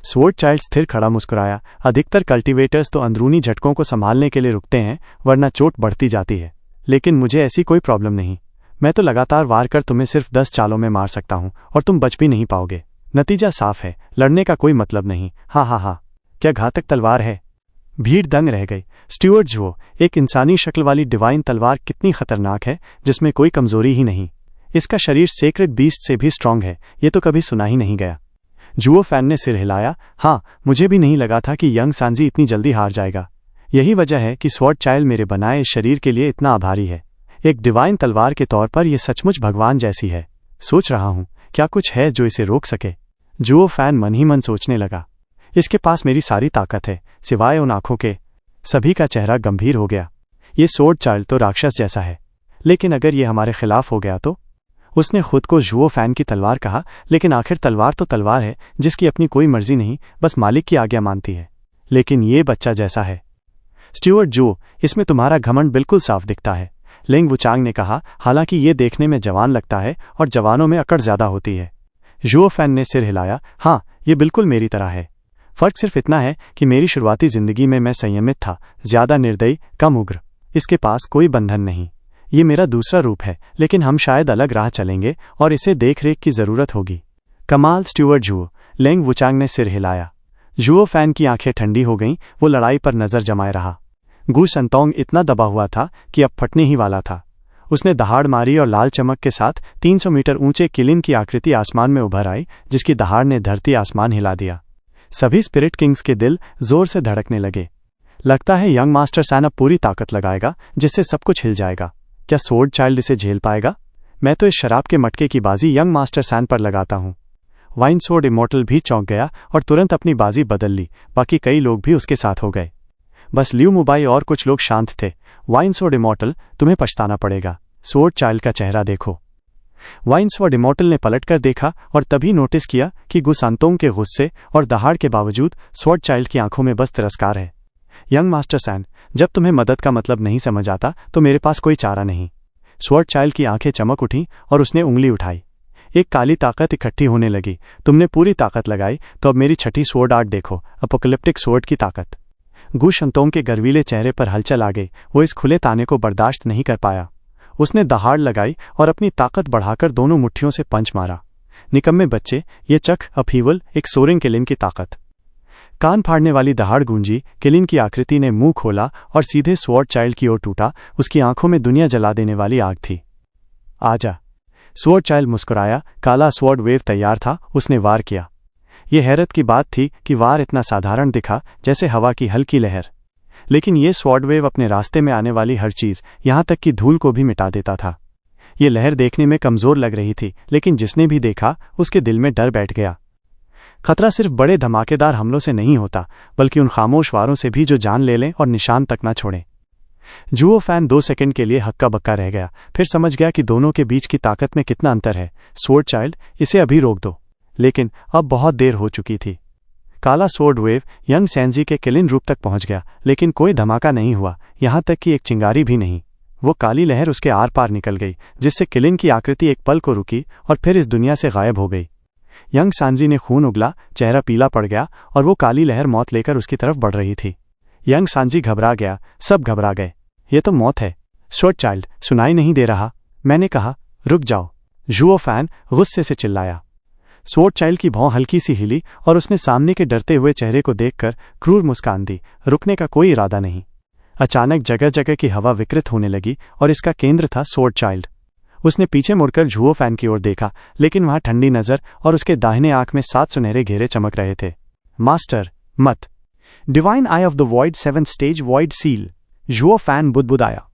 स्वॉर्ड चाइल्ड स्थिर खड़ा मुस्कुराया। अधिकतर कल्टीवेटर्स तो अंदरूनी झटकों को संभालने के लिए रुकते हैं, वरना चोट बढ़ती जाती है। लेकिन मुझे ऐसी कोई प्रॉब्लम नहीं। मैं तो लगातार वार कर तुम्हें सिर्फ 10 चालों में मार सकता हूं और तुम बच भी नहीं पाओगे। नतीजा साफ है, लड़ने का कोई मतलब नहीं। हाँ, क्या घातक तलवार है। भीड़ दंग रह गई। स्टुअर्ट जुओ, एक इंसानी शक्ल वाली डिवाइन तलवार कितनी खतरनाक है, जिसमें कोई कमजोरी ही नहीं। इसका शरीर सेक्रेड बीस्ट से भी स्ट्रांग है, ये तो कभी सुना ही नहीं गया। जुओ फैन ने सिर हिलाया। हाँ, मुझे भी नहीं लगा था कि यंग सांजी इतनी जल्दी हार जाएगा। यही वजह है कि स्वॉर्ड चाइल्ड मेरे बनाए इस शरीर के लिए इतना आभारी है। एक डिवाइन तलवार के तौर पर यह सचमुच भगवान जैसी है। सोच रहा हूं, क्या कुछ है जो इसे रोक सके? जुओ फैन मन ही मन सोचने लगा। इसके पास मेरी सारी ताकत है, सिवाय उन आंखों के। सभी का चेहरा गंभीर हो गया। ये स्वॉर्ड चाइल्ड तो राक्षस जैसा है, लेकिन अगर ये हमारे खिलाफ हो गया तो? उसने खुद को जुओ फैन की तलवार कहा, लेकिन आखिर तलवार तो तलवार है, जिसकी अपनी कोई मर्जी नहीं, बस मालिक की आज्ञा मानती है। लेकिन ये बच्चा जैसा है। स्टुअर्ट जुओ, इसमें तुम्हारा घमंड बिल्कुल साफ दिखता है, लिंग वुचांग ने कहा। हालांकि ये देखने में जवान लगता है और जवानों में अकड़ ज्यादा होती है। जुओ फैन ने सिर हिलाया। हाँ, ये बिल्कुल मेरी तरह है। फर्क सिर्फ इतना है कि मेरी शुरुआती जिंदगी में मैं संयमित था, ज्यादा निर्दयी, कम उग्र। इसके पास कोई बंधन नहीं। ये मेरा दूसरा रूप है, लेकिन हम शायद अलग राह चलेंगे और इसे देखरेख की जरूरत होगी। कमाल स्टुअर्ट जुओ, लिंग वुचांग ने सिर हिलाया। जुओ फैन की आंखें ठंडी हो गईं। वो लड़ाई पर नजर जमाए रहा। गु संतोंग इतना दबा हुआ था कि अब फटने ही वाला था। उसने दहाड़ मारी और लाल चमक के साथ 300 मीटर ऊंचे किलिन की आकृति आसमान में उभर आई, जिसकी दहाड़ ने धरती आसमान हिला दिया। सभी स्पिरिट किंग्स के दिल जोर से धड़कने लगे। लगता है यंग मास्टर सान अब पूरी ताकत लगाएगा, जिससे सब कुछ हिल जाएगा। क्या स्वॉर्ड चाइल्ड इसे झेल पाएगा? मैं तो इस शराब के मटके की बाजी यंग मास्टर सान पर लगाता हूं। वाइन स्वॉर्ड इमॉर्टल भी चौंक गया और तुरंत अपनी बाजी बदल ली। बाकी कई लोग भी उसके साथ हो गए। बस ल्यू मुबाई और कुछ लोग शांत थे। वाइन स्वॉर्ड इमॉर्टल, तुम्हें पछताना पड़ेगा। स्वॉर्ड चाइल्ड का चेहरा देखो। वाइन स्वॉर्ड इमॉर्टल ने पलटकर देखा और तभी नोटिस किया कि गु संतोंग के गुस्से और दहाड़ के बावजूद स्वॉर्ड चाइल्ड की आंखों में बस तिरस्कार है। यंग मास्टर सान, जब तुम्हें मदद का मतलब नहीं समझ आता तो मेरे पास कोई चारा नहीं। स्वॉर्ड चाइल्ड की आंखें चमक उठीं और उसने उंगली उठाई। एक काली ताकत इकट्ठी होने लगी। तुमने पूरी ताकत लगाई, तो अब मेरी छठी स्वॉर्ड आर्ट देखो, अपोकलिप्टिक स्वॉर्ड की ताकत। गू शंतोंग के गर्वीले चेहरे पर हलचल आ गई। वो इस खुले ताने को बर्दाश्त नहीं कर पाया। उसने दहाड़ लगाई और अपनी ताकत बढ़ाकर दोनों मुट्ठियों से पंच मारा। निकम्मे बच्चे, ये चख अपहीवल, एक सोरेंग किलिन की ताकत। कान फाड़ने वाली दहाड़ गूंजी। किलिन की आकृति ने मुंह खोला और सीधे स्वॉर्ड चाइल्ड की ओर टूटा। उसकी आंखों में दुनिया जला देने वाली आग थी। आजा। स्वॉर्ड चाइल्ड मुस्कुराया। काला स्वॉर्ड वेव तैयार था। उसने वार किया। यह हैरत की बात थी कि वार इतना साधारण दिखा जैसे हवा की हल्की लहर, लेकिन ये स्वॉर्ड वेव अपने रास्ते में आने वाली हर चीज, यहां तक कि धूल को भी मिटा देता था। ये लहर देखने में कमजोर लग रही थी, लेकिन जिसने भी देखा उसके दिल में डर बैठ गया। खतरा सिर्फ बड़े धमाकेदार हमलों से नहीं होता, बल्कि उन खामोश वारों से भी जो जान ले लें और निशान तक न छोड़ें। जुओ फैन 2 सेकंड के लिए हक्का बक्का रह गया, फिर समझ गया कि दोनों के बीच की ताकत में कितना अंतर है। स्वॉर्ड चाइल्ड, इसे अभी रोक दो। लेकिन अब बहुत देर हो चुकी थी। काला स्वॉर्ड वेव यंग सैनजी के किलिन रूप तक पहुंच गया, लेकिन कोई धमाका नहीं हुआ, यहां तक कि एक चिंगारी भी नहीं। वो काली लहर उसके आर पार निकल गई, जिससे किलिन की आकृति एक पल को रुकी और फिर इस दुनिया से गायब हो गई। यंग सांजी ने खून उगला, चेहरा पीला पड़ गया और वो काली लहर मौत लेकर उसकी तरफ बढ़ रही थी। यंग सांजी घबरा गया, सब घबरा गए। ये तो मौत है। स्वॉर्ड चाइल्ड, सुनाई नहीं दे रहा? मैंने कहा, रुक जाओ। जुओ फैन गुस्से से चिल्लाया। स्वॉर्ड चाइल्ड की भौं हल्की सी हिली और उसने सामने के डरते हुए चेहरे को देखकर क्रूर मुस्कान दी। रुकने का कोई इरादा नहीं। अचानक जगह जगह की हवा विकृत होने लगी और इसका केंद्र था स्वॉर्ड चाइल्ड। उसने पीछे मुड़कर जुओ फैन की ओर देखा, लेकिन वहां ठंडी नजर और उसके दाहिने आंख में 7 सुनहरे घेरे चमक रहे थे। मास्टर, मत। Divine eye of the void 7th stage void seal. Zhuo Fan बुदबुदाया।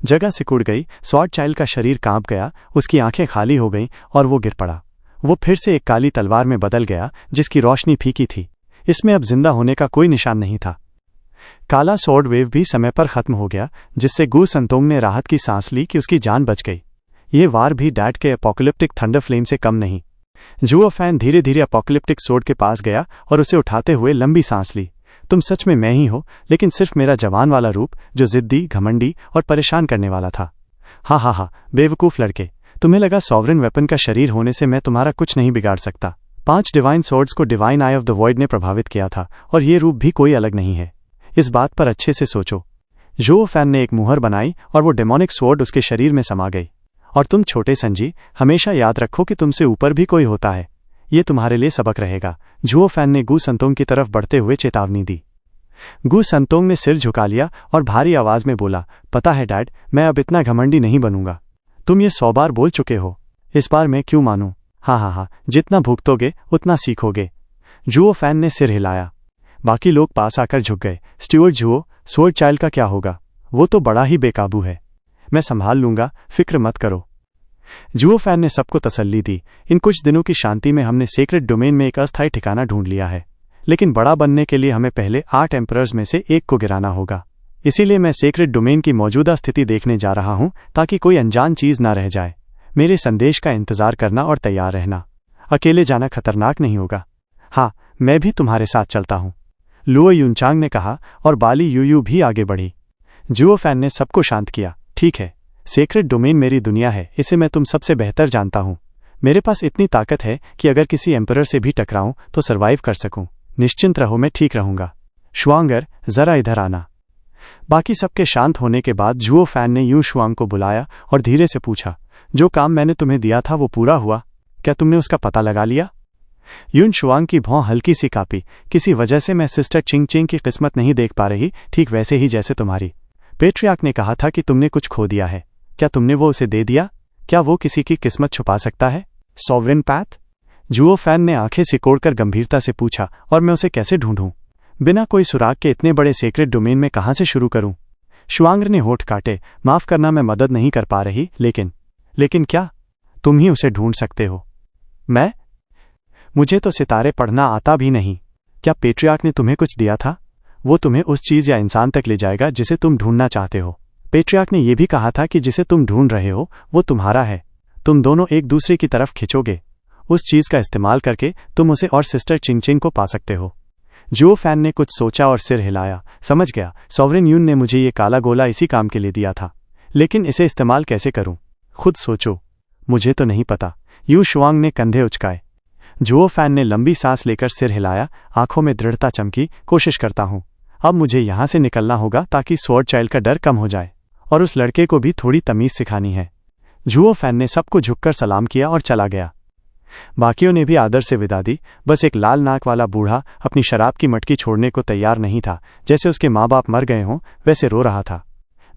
जगह सिकुड़ गई। स्वॉर्ड चाइल्ड का शरीर कांप गया, उसकी आंखें खाली हो गईं और वो गिर पड़ा। वो फिर से एक काली तलवार में बदल गया, जिसकी रोशनी फीकी थी। इसमें अब जिंदा होने का कोई निशान नहीं था। काला स्वॉर्ड वेव भी समय पर खत्म हो गया, जिससे गू संतोंग ने राहत की सांस ली कि उसकी जान बच गई। ये वार भी डैड के अपोकलिप्टिक थंडर फ्लेम से कम नहीं। जुओ फैन धीरे धीरे अपोकलिप्टिक सोर्ड के पास गया और उसे उठाते हुए लंबी सांस ली। तुम सच में मैं ही हो, लेकिन सिर्फ मेरा जवान वाला रूप, जो जिद्दी, घमंडी और परेशान करने वाला था। हा, बेवकूफ लड़के, तुम्हें लगा सॉवरेन वेपन का शरीर होने से मैं तुम्हारा कुछ नहीं बिगाड़ सकता। 5 डिवाइन सोर्ड्स को divine eye of the void ने प्रभावित किया था, और ये रूप भी कोई अलग नहीं है। इस बात पर अच्छे से सोचो। जुओ फैन ने एक मुहर बनाई और वो डेमोनिक स्वॉर्ड उसके शरीर में समा गई। और तुम छोटे संजी, हमेशा याद रखो कि तुमसे ऊपर भी कोई होता है। ये तुम्हारे लिए सबक रहेगा। जुओ फैन ने गू संतोंग की तरफ बढ़ते हुए चेतावनी दी। गू संतोंग ने सिर झुका लिया और भारी आवाज में बोला, पता है डैड, मैं अब इतना घमंडी नहीं बनूंगा। तुम ये 100 बार बोल चुके हो, इस बार मैं क्यों मानूं? हाँ, जितना भुगतोगे उतना सीखोगे। जुओ फैन ने सिर हिलाया। बाकी लोग पास आकर झुक गए। स्टीवर्ड जुओ, स्वॉर्ड चाइल्ड का क्या होगा? वो तो बड़ा ही बेकाबू है। मैं संभाल लूंगा, फिक्र मत करो। जुओ फैन ने सबको तसल्ली दी। इन कुछ दिनों की शांति में हमने सेक्रेट डोमेन में एक अस्थायी ठिकाना ढूंढ लिया है, लेकिन बड़ा बनने के लिए हमें पहले 8 एम्परर्स में से एक को गिराना होगा। इसीलिए मैं सेक्रेट डोमेन की मौजूदा स्थिति देखने जा रहा हूं, ताकि कोई अनजान चीज ना रह जाए। मेरे संदेश का इंतजार करना और तैयार रहना। अकेले जाना खतरनाक नहीं होगा। हाँ, मैं भी तुम्हारे साथ चलता हूं, लुओ युनचांग ने कहा, और बाली यूयू भी आगे बढ़ी। जुओ फैन ने सबको शांत किया। ठीक है, सेक्रेट डोमेन मेरी दुनिया है, इसे मैं तुम सबसे बेहतर जानता हूं। मेरे पास इतनी ताकत है कि अगर किसी एम्परर से भी टकराऊं तो सर्वाइव कर सकूं। निश्चिंत रहो, मैं ठीक रहूंगा। शुआंगर, जरा इधर आना। बाकी सबके शांत होने के बाद जुओ फैन ने यूं शुआंग को बुलाया और धीरे से पूछा, जो काम मैंने तुम्हें दिया था वो पूरा हुआ? क्या तुमने उसका पता लगा लिया? यून शुआंग की भौं हल्की सी कांपी। किसी वजह से मैं सिस्टर चिंग चिंग की किस्मत नहीं देख पा रही, ठीक वैसे ही जैसे तुम्हारी। पेट्रियार्क ने कहा था कि तुमने कुछ खो दिया है। क्या तुमने वो उसे दे दिया? क्या वो किसी की किस्मत छुपा सकता है? Sovereign path? जुओ फैन ने आंखें सिकोड़कर गंभीरता से पूछा, और मैं उसे कैसे ढूंढूं? बिना कोई सुराग के इतने बड़े सेक्रेट डोमेन में कहां से शुरू करूं? शुआंग ने होठ काटे। माफ करना, मैं मदद नहीं कर पा रही, लेकिन क्या तुम ही उसे ढूंढ सकते हो? मैं? मुझे तो सितारे पढ़ना आता भी नहीं। क्या पेट्रियार्क ने तुम्हें कुछ दिया था? वो तुम्हें उस चीज या इंसान तक ले जाएगा जिसे तुम ढूंढना चाहते हो। पेट्रियार्क ने यह भी कहा था कि जिसे तुम ढूंढ रहे हो वो तुम्हारा है। तुम दोनों एक दूसरे की तरफ खिंचोगे। उस चीज का इस्तेमाल करके तुम उसे और सिस्टर चिंग चिंग को पा सकते हो। जुओ फैन ने कुछ सोचा और सिर हिलाया। समझ गया, सॉवरेन यून ने मुझे ये काला गोला इसी काम के लिए दिया था, लेकिन इसे इस्तेमाल कैसे करूं? खुद सोचो। मुझे तो नहीं पता। यू शुआंग ने कंधे उचकाए। जुओ फैन ने लंबी सांस लेकर सिर हिलाया। आंखों में दृढ़ता चमकी। कोशिश करता हूं। अब मुझे यहाँ से निकलना होगा ताकि स्वॉर्ड चाइल्ड का डर कम हो जाए, और उस लड़के को भी थोड़ी तमीज़ सिखानी है। जुओ फैन ने सबको झुककर सलाम किया और चला गया। बाकियों ने भी आदर से विदा दी। बस एक लाल नाक वाला बूढ़ा अपनी शराब की मटकी छोड़ने को तैयार नहीं था। जैसे उसके माँ बाप मर गए हों वैसे रो रहा था।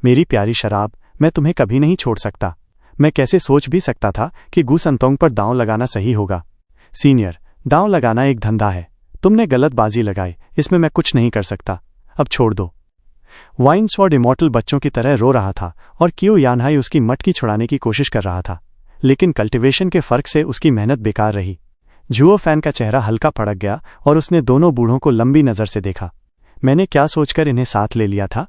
मेरी प्यारी शराब, मैं तुम्हें कभी नहीं छोड़ सकता। मैं कैसे सोच भी सकता था कि गू संतोंग पर दांव लगाना सही होगा। सीनियर, दांव लगाना एक धंधा है। तुमने गलत बाजी लगाई, इसमें मैं कुछ नहीं कर सकता। अब छोड़ दो। वाइन स्वॉर्ड इमॉर्टल बच्चों की तरह रो रहा था और कियो यानहाई उसकी मटकी छुड़ाने की कोशिश कर रहा था, लेकिन कल्टीवेशन के फर्क से उसकी मेहनत बेकार रही। जुओ फैन का चेहरा हल्का फड़क गया और उसने दोनों बूढ़ों को लंबी नज़र से देखा। मैंने क्या सोचकर इन्हें साथ ले लिया था।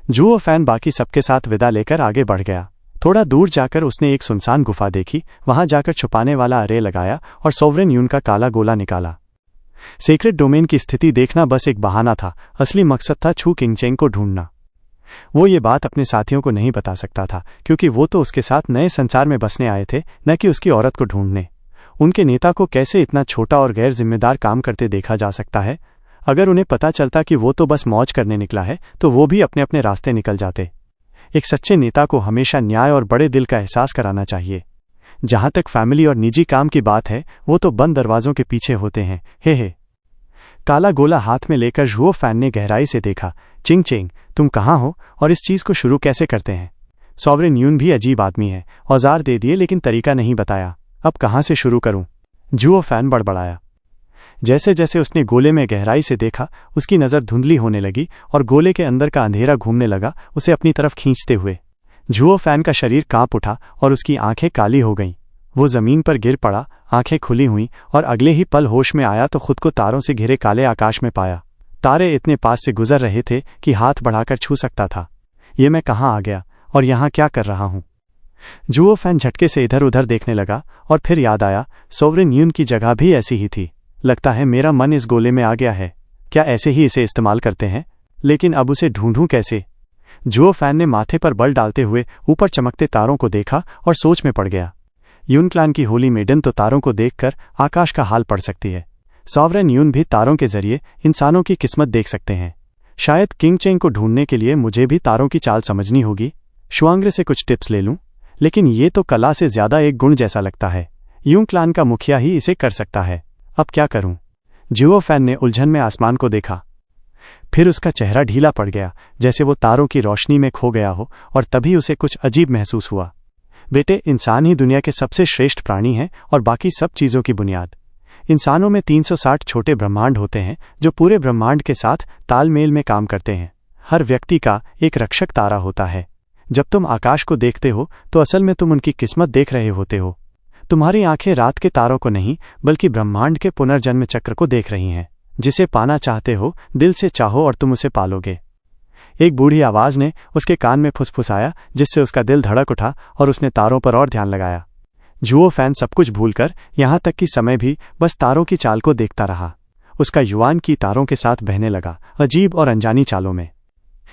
जुओ फैन बाकी सबके साथ विदा लेकर आगे बढ़ गया। थोड़ा दूर जाकर उसने एक सुनसान गुफा देखी। वहां जाकर छुपाने वाला अरे लगाया और सोवरेन यून का काला गोला निकाला। सीक्रेट डोमेन की स्थिति देखना बस एक बहाना था। असली मकसद था छू किंगचेंग को ढूंढना। वो ये बात अपने साथियों को नहीं बता सकता था, क्योंकि वो तो उसके साथ नए संसार में बसने आए थे, न कि उसकी औरत को ढूंढने। उनके नेता को कैसे इतना छोटा और गैर जिम्मेदार काम करते देखा जा सकता है। अगर उन्हें पता चलता कि वो तो बस मौज करने निकला है, तो वो भी अपने अपने रास्ते निकल जाते। एक सच्चे नेता को हमेशा न्याय और बड़े दिल का एहसास कराना चाहिए। जहां तक फैमिली और निजी काम की बात है, वो तो बंद दरवाजों के पीछे होते हैं। हे। काला गोला हाथ में लेकर जुओ फैन ने गहराई से देखा। चिंगचेंग, तुम कहाँ हो और इस चीज को शुरू कैसे करते हैं? सॉवरेन यून भी अजीब आदमी है। औजार दे दिए लेकिन तरीका नहीं बताया। अब कहाँ से शुरू करूं? जुओ फैन बड़बड़ाया। जैसे जैसे उसने गोले में गहराई से देखा, उसकी नज़र धुंधली होने लगी और गोले के अंदर का अंधेरा घूमने लगा, उसे अपनी तरफ खींचते हुए। जुओ फैन का शरीर कांप उठा और उसकी आंखें काली हो गईं। वो जमीन पर गिर पड़ा, आंखें खुली हुईं, और अगले ही पल होश में आया तो खुद को तारों से घिरे काले आकाश में पाया। तारे इतने पास से गुजर रहे थे कि हाथ बढ़ाकर छू सकता था। ये मैं कहाँ आ गया और यहाँ क्या कर रहा हूँ? जुओ फैन झटके से इधर उधर देखने लगा और फिर याद आया, सोवरेन यून की जगह भी ऐसी ही थी। लगता है मेरा मन इस गोले में आ गया है। क्या ऐसे ही इसे इस्तेमाल करते हैं? लेकिन अब उसे ढूंढूं कैसे? जुओ फैन ने माथे पर बल डालते हुए ऊपर चमकते तारों को देखा और सोच में पड़ गया। यून क्लान की होली मेडन तो तारों को देखकर आकाश का हाल पढ़ सकती है। सॉवरेन यून भी तारों के जरिए इंसानों की किस्मत देख सकते हैं। शायद किंगचेंग को ढूंढने के लिए मुझे भी तारों की चाल समझनी होगी। शुआंग्रे से कुछ टिप्स ले लूं, लेकिन ये तो कला से ज्यादा एक गुण जैसा लगता है। यून क्लान का मुखिया ही इसे कर सकता है। अब क्या करूं? जुओ फैन ने उलझन में आसमान को देखा। फिर उसका चेहरा ढीला पड़ गया, जैसे वो तारों की रोशनी में खो गया हो, और तभी उसे कुछ अजीब महसूस हुआ। बेटे, इंसान ही दुनिया के सबसे श्रेष्ठ प्राणी हैं और बाकी सब चीज़ों की बुनियाद। इंसानों में 360 छोटे ब्रह्मांड होते हैं जो पूरे ब्रह्मांड के साथ तालमेल में काम करते हैं। हर व्यक्ति का एक रक्षक तारा होता है। जब तुम आकाश को देखते हो तो असल में तुम उनकी किस्मत देख रहे होते हो। तुम्हारी आंखें रात के तारों को नहीं, बल्कि ब्रह्मांड के पुनर्जन्म चक्र को देख रही हैं। जिसे पाना चाहते हो, दिल से चाहो और तुम उसे पालोगे। एक बूढ़ी आवाज ने उसके कान में फुसफुसाया, जिससे उसका दिल धड़क उठा और उसने तारों पर और ध्यान लगाया। जुओ फैन सब कुछ भूलकर, यहां तक कि समय भी, बस तारों की चाल को देखता रहा। उसका युवान की तारों के साथ बहने लगा, अजीब और अनजानी चालों में।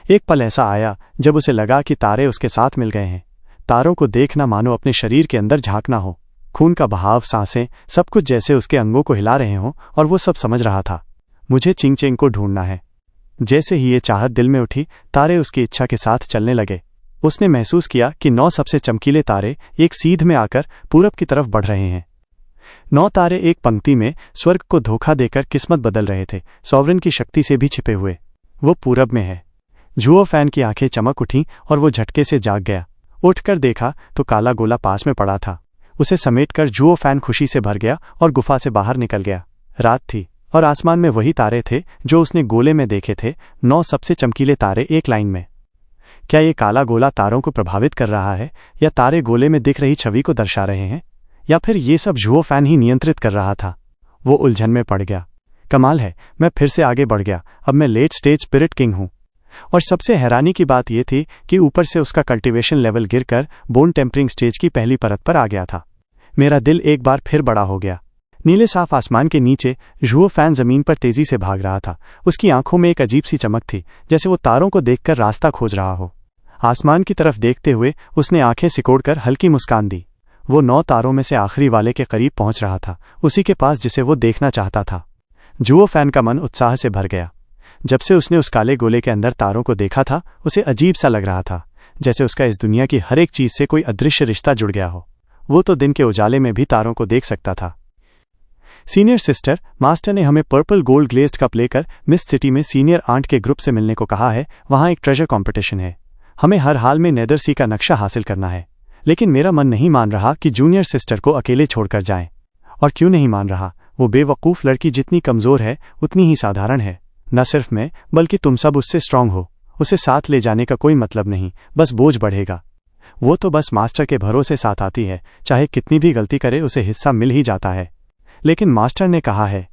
एक पल ऐसा आया जब उसे लगा कि तारे उसके साथ मिल गए हैं। तारों को देखना मानो अपने शरीर के अंदर झांकना हो। खून का बहाव, सांसें, सब कुछ जैसे उसके अंगों को हिला रहे हों, और वो सब समझ रहा था। मुझे चिंगचेंग को ढूंढना है। जैसे ही ये चाहत दिल में उठी, तारे उसकी इच्छा के साथ चलने लगे। उसने महसूस किया कि 9 सबसे चमकीले तारे एक सीध में आकर पूरब की तरफ बढ़ रहे हैं। 9 तारे एक पंक्ति में स्वर्ग को धोखा देकर किस्मत बदल रहे थे, सॉवरेन की शक्ति से भी छिपे हुए। वो पूरब में है। जुओ फैन की आंखें चमक उठीं और वो झटके से जाग गया। उठकर देखा तो काला गोला पास में पड़ा था। उसे समेटकर जुओ फैन खुशी से भर गया और गुफा से बाहर निकल गया। रात थी और आसमान में वही तारे थे जो उसने गोले में देखे थे, 9 सबसे चमकीले तारे एक लाइन में। क्या ये काला गोला तारों को प्रभावित कर रहा है, या तारे गोले में दिख रही छवि को दर्शा रहे हैं, या फिर ये सब जुओ फैन ही नियंत्रित कर रहा था? वो उलझन में पड़ गया। कमाल है, मैं फिर से आगे बढ़ गया। अब मैं लेट स्टेज स्पिरिट किंग हूं। और सबसे हैरानी की बात यह थी कि ऊपर से उसका कल्टीवेशन लेवल गिरकर बोन टेम्परिंग स्टेज की पहली परत पर आ गया था। मेरा दिल एक बार फिर बड़ा हो गया। नीले साफ आसमान के नीचे जुओ फैन जमीन पर तेजी से भाग रहा था। उसकी आंखों में एक अजीब सी चमक थी, जैसे वो तारों को देखकर रास्ता खोज रहा हो। आसमान की तरफ देखते हुए उसने आंखें सिकोड़कर हल्की मुस्कान दी। वो 9 तारों में से आखिरी वाले के करीब पहुंच रहा था, उसी के पास जिसे वो देखना चाहता था। जुओ फैन का मन उत्साह से भर गया। जब से उसने उस काले गोले के अंदर तारों को देखा था, उसे अजीब सा लग रहा था, जैसे उसका इस दुनिया की हर एक चीज से कोई अदृश्य रिश्ता जुड़ गया हो। वो तो दिन के उजाले में भी तारों को देख सकता था। सीनियर सिस्टर, मास्टर ने हमें पर्पल गोल्ड ग्लेज्ड कप लेकर मिस सिटी में सीनियर आंट के ग्रुप से मिलने को कहा है। वहां एक ट्रेजर कंपटीशन है। हमें हर हाल में नेदर सी का नक्शा हासिल करना है। लेकिन मेरा मन नहीं मान रहा कि जूनियर सिस्टर को अकेले छोड़कर जाएं। और क्यों नहीं मान रहा? वो बेवकूफ़ लड़की जितनी कमज़ोर है उतनी ही साधारण है। न सिर्फ मैं, बल्कि तुम सब उससे स्ट्रांग हो। उसे साथ ले जाने का कोई मतलब नहीं, बस बोझ बढ़ेगा। वो तो बस मास्टर के भरोसे साथ आती है, चाहे कितनी भी गलती करे उसे हिस्सा मिल ही जाता है। लेकिन मास्टर ने कहा है।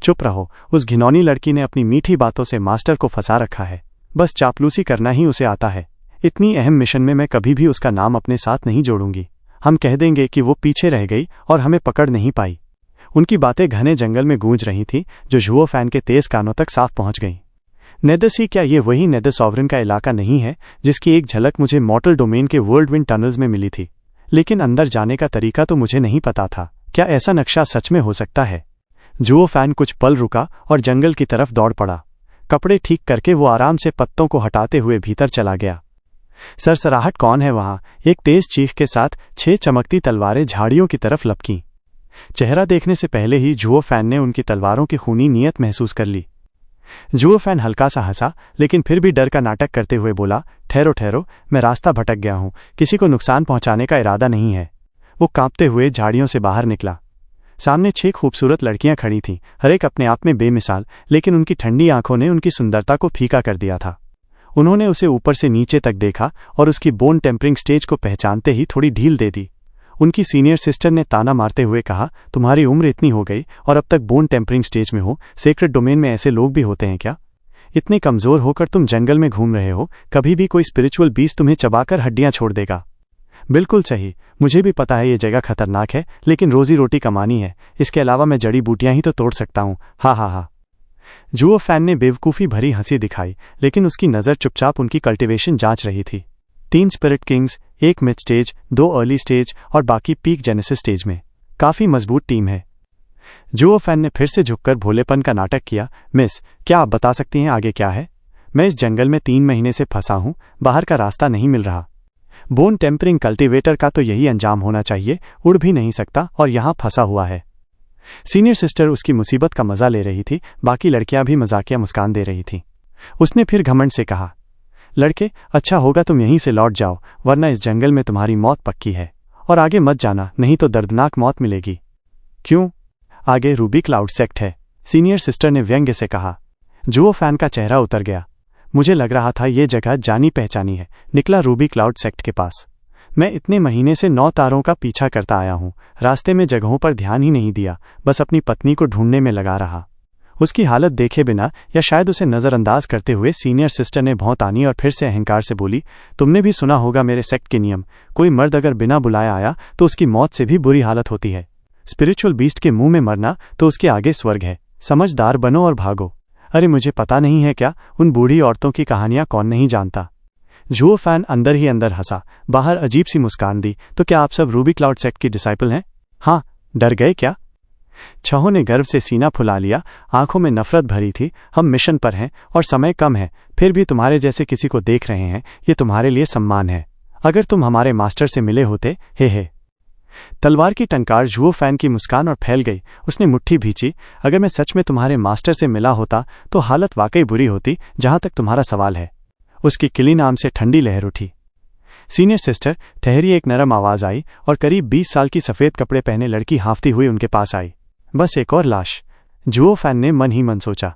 चुप रहो। उस घिनौनी लड़की ने अपनी मीठी बातों से मास्टर को फंसा रखा है। बस चापलूसी करना ही उसे आता है। इतनी अहम मिशन में मैं कभी भी उसका नाम अपने साथ नहीं जोड़ूंगी। हम कह देंगे कि वो पीछे रह गई और हमें पकड़ नहीं पाई। उनकी बातें घने जंगल में गूंज रही थी, जो जुओ फैन के तेज कानों तक साफ पहुंच गईं। नेदसी, क्या ये वही नेदर सॉवरन का इलाका नहीं है जिसकी एक झलक मुझे मॉर्टल डोमेन के वर्ल्ड विंड टनल्स में मिली थी? लेकिन अंदर जाने का तरीका तो मुझे नहीं पता था। क्या ऐसा नक्शा सच में हो सकता है? जुओ फैन कुछ पल रुका और जंगल की तरफ दौड़ पड़ा। कपड़े ठीक करके वो आराम से पत्तों को हटाते हुए भीतर चला गया। सरसराहट कौन है वहां? एक तेज चीख के साथ 6 चमकती तलवारें झाड़ियों की तरफ लपकीं। चेहरा देखने से पहले ही जुओ फैन ने उनकी तलवारों की खूनी नीयत महसूस कर ली। जुओ फैन हल्का सा हंसा, लेकिन फिर भी डर का नाटक करते हुए बोला, ठहरो ठहरो, मैं रास्ता भटक गया हूं, किसी को नुकसान पहुंचाने का इरादा नहीं है। वो कांपते हुए झाड़ियों से बाहर निकला। सामने 6 खूबसूरत लड़कियां खड़ी थीं, हर एक अपने आप में बेमिसाल, लेकिन उनकी ठंडी आंखों ने उनकी सुंदरता को फीका कर दिया था। उन्होंने उसे ऊपर से नीचे तक देखा और उसकी बोन टेम्परिंग स्टेज को पहचानते ही थोड़ी ढील दे दी। उनकी सीनियर सिस्टर ने ताना मारते हुए कहा, तुम्हारी उम्र इतनी हो गई और अब तक बोन टेम्परिंग स्टेज में हो? सेक्रेट डोमेन में ऐसे लोग भी होते हैं क्या? इतने कमज़ोर होकर तुम जंगल में घूम रहे हो, कभी भी कोई स्पिरिचुअल बीस्ट तुम्हें चबाकर हड्डियां छोड़ देगा। बिल्कुल सही, मुझे भी पता है ये जगह खतरनाक है, लेकिन रोजी रोटी कमानी है। इसके अलावा मैं जड़ी बूटियां ही तो तोड़ सकता हूँ। हा हा हा। जुओ फैन ने बेवकूफ़ी भरी हंसी दिखाई, लेकिन उसकी नज़र चुपचाप उनकी कल्टिवेशन जांच रही थी। 3 spirit Kings, 1 mid stage, 2 early stage और बाकी पीक जेनेसिस स्टेज में। काफ़ी मजबूत टीम है। जुओ फैन ने फिर से झुककर भोलेपन का नाटक किया। मिस, क्या आप बता सकती हैं आगे क्या है? मैं इस जंगल में 3 महीने से फंसा हूं, बाहर का रास्ता नहीं मिल रहा। बोन टेम्परिंग कल्टिवेटर का तो यही अंजाम होना चाहिए, उड़ भी नहीं सकता और यहां फंसा हुआ है। सीनियर सिस्टर उसकी मुसीबत का मजा ले रही थी, बाकी लड़कियां भी मजाकिया मुस्कान दे रही थीं। उसने फिर घमंड से कहा, लड़के, अच्छा होगा तुम यहीं से लौट जाओ, वरना इस जंगल में तुम्हारी मौत पक्की है। और आगे मत जाना, नहीं तो दर्दनाक मौत मिलेगी। क्यों? आगे रूबी क्लाउड सेक्ट है, सीनियर सिस्टर ने व्यंग्य से कहा। जुओ फैन का चेहरा उतर गया। मुझे लग रहा था ये जगह जानी पहचानी है। निकला रूबी क्लाउड सेक्ट के पास। मैं इतने महीने से 9 तारों का पीछा करता आया हूं, रास्ते में जगहों पर ध्यान ही नहीं दिया, बस अपनी पत्नी को ढूंढने में लगा रहा। उसकी हालत देखे बिना या शायद उसे नज़रअंदाज करते हुए सीनियर सिस्टर ने भौं तानी और फिर से अहंकार से बोली, तुमने भी सुना होगा मेरे सेक्ट के नियम। कोई मर्द अगर बिना बुलाया आया तो उसकी मौत से भी बुरी हालत होती है। स्पिरिचुअल बीस्ट के मुंह में मरना तो उसके आगे स्वर्ग है। समझदार बनो और भागो। अरे मुझे पता नहीं है क्या, उन बूढ़ी औरतों की कहानियां कौन नहीं जानता। जुओ फैन अंदर ही अंदर हंसा, बाहर अजीब सी मुस्कान दी। तो क्या आप सब रूबी क्लाउड सेक्ट की डिसाइपल हैं? हाँ। डर गए क्या? छहों ने गर्व से सीना फुला लिया, आंखों में नफरत भरी थी। हम मिशन पर हैं और समय कम है, फिर भी तुम्हारे जैसे किसी को देख रहे हैं, ये तुम्हारे लिए सम्मान है। अगर तुम हमारे मास्टर से मिले होते, हे। तलवार की टंकार जुओ फैन की मुस्कान और फैल गई। उसने मुट्ठी भींची। अगर मैं सच में तुम्हारे मास्टर से मिला होता तो हालत वाकई बुरी होती, जहां तक तुम्हारा सवाल है। उसकी किली नाम से ठंडी लहर उठी। सीनियर सिस्टर, ठहरी। एक नरम आवाज आई और करीब 20 साल की सफेद कपड़े पहने लड़की हांफती हुई उनके पास आई। बस एक और लाश, जुओ फैन ने मन ही मन सोचा।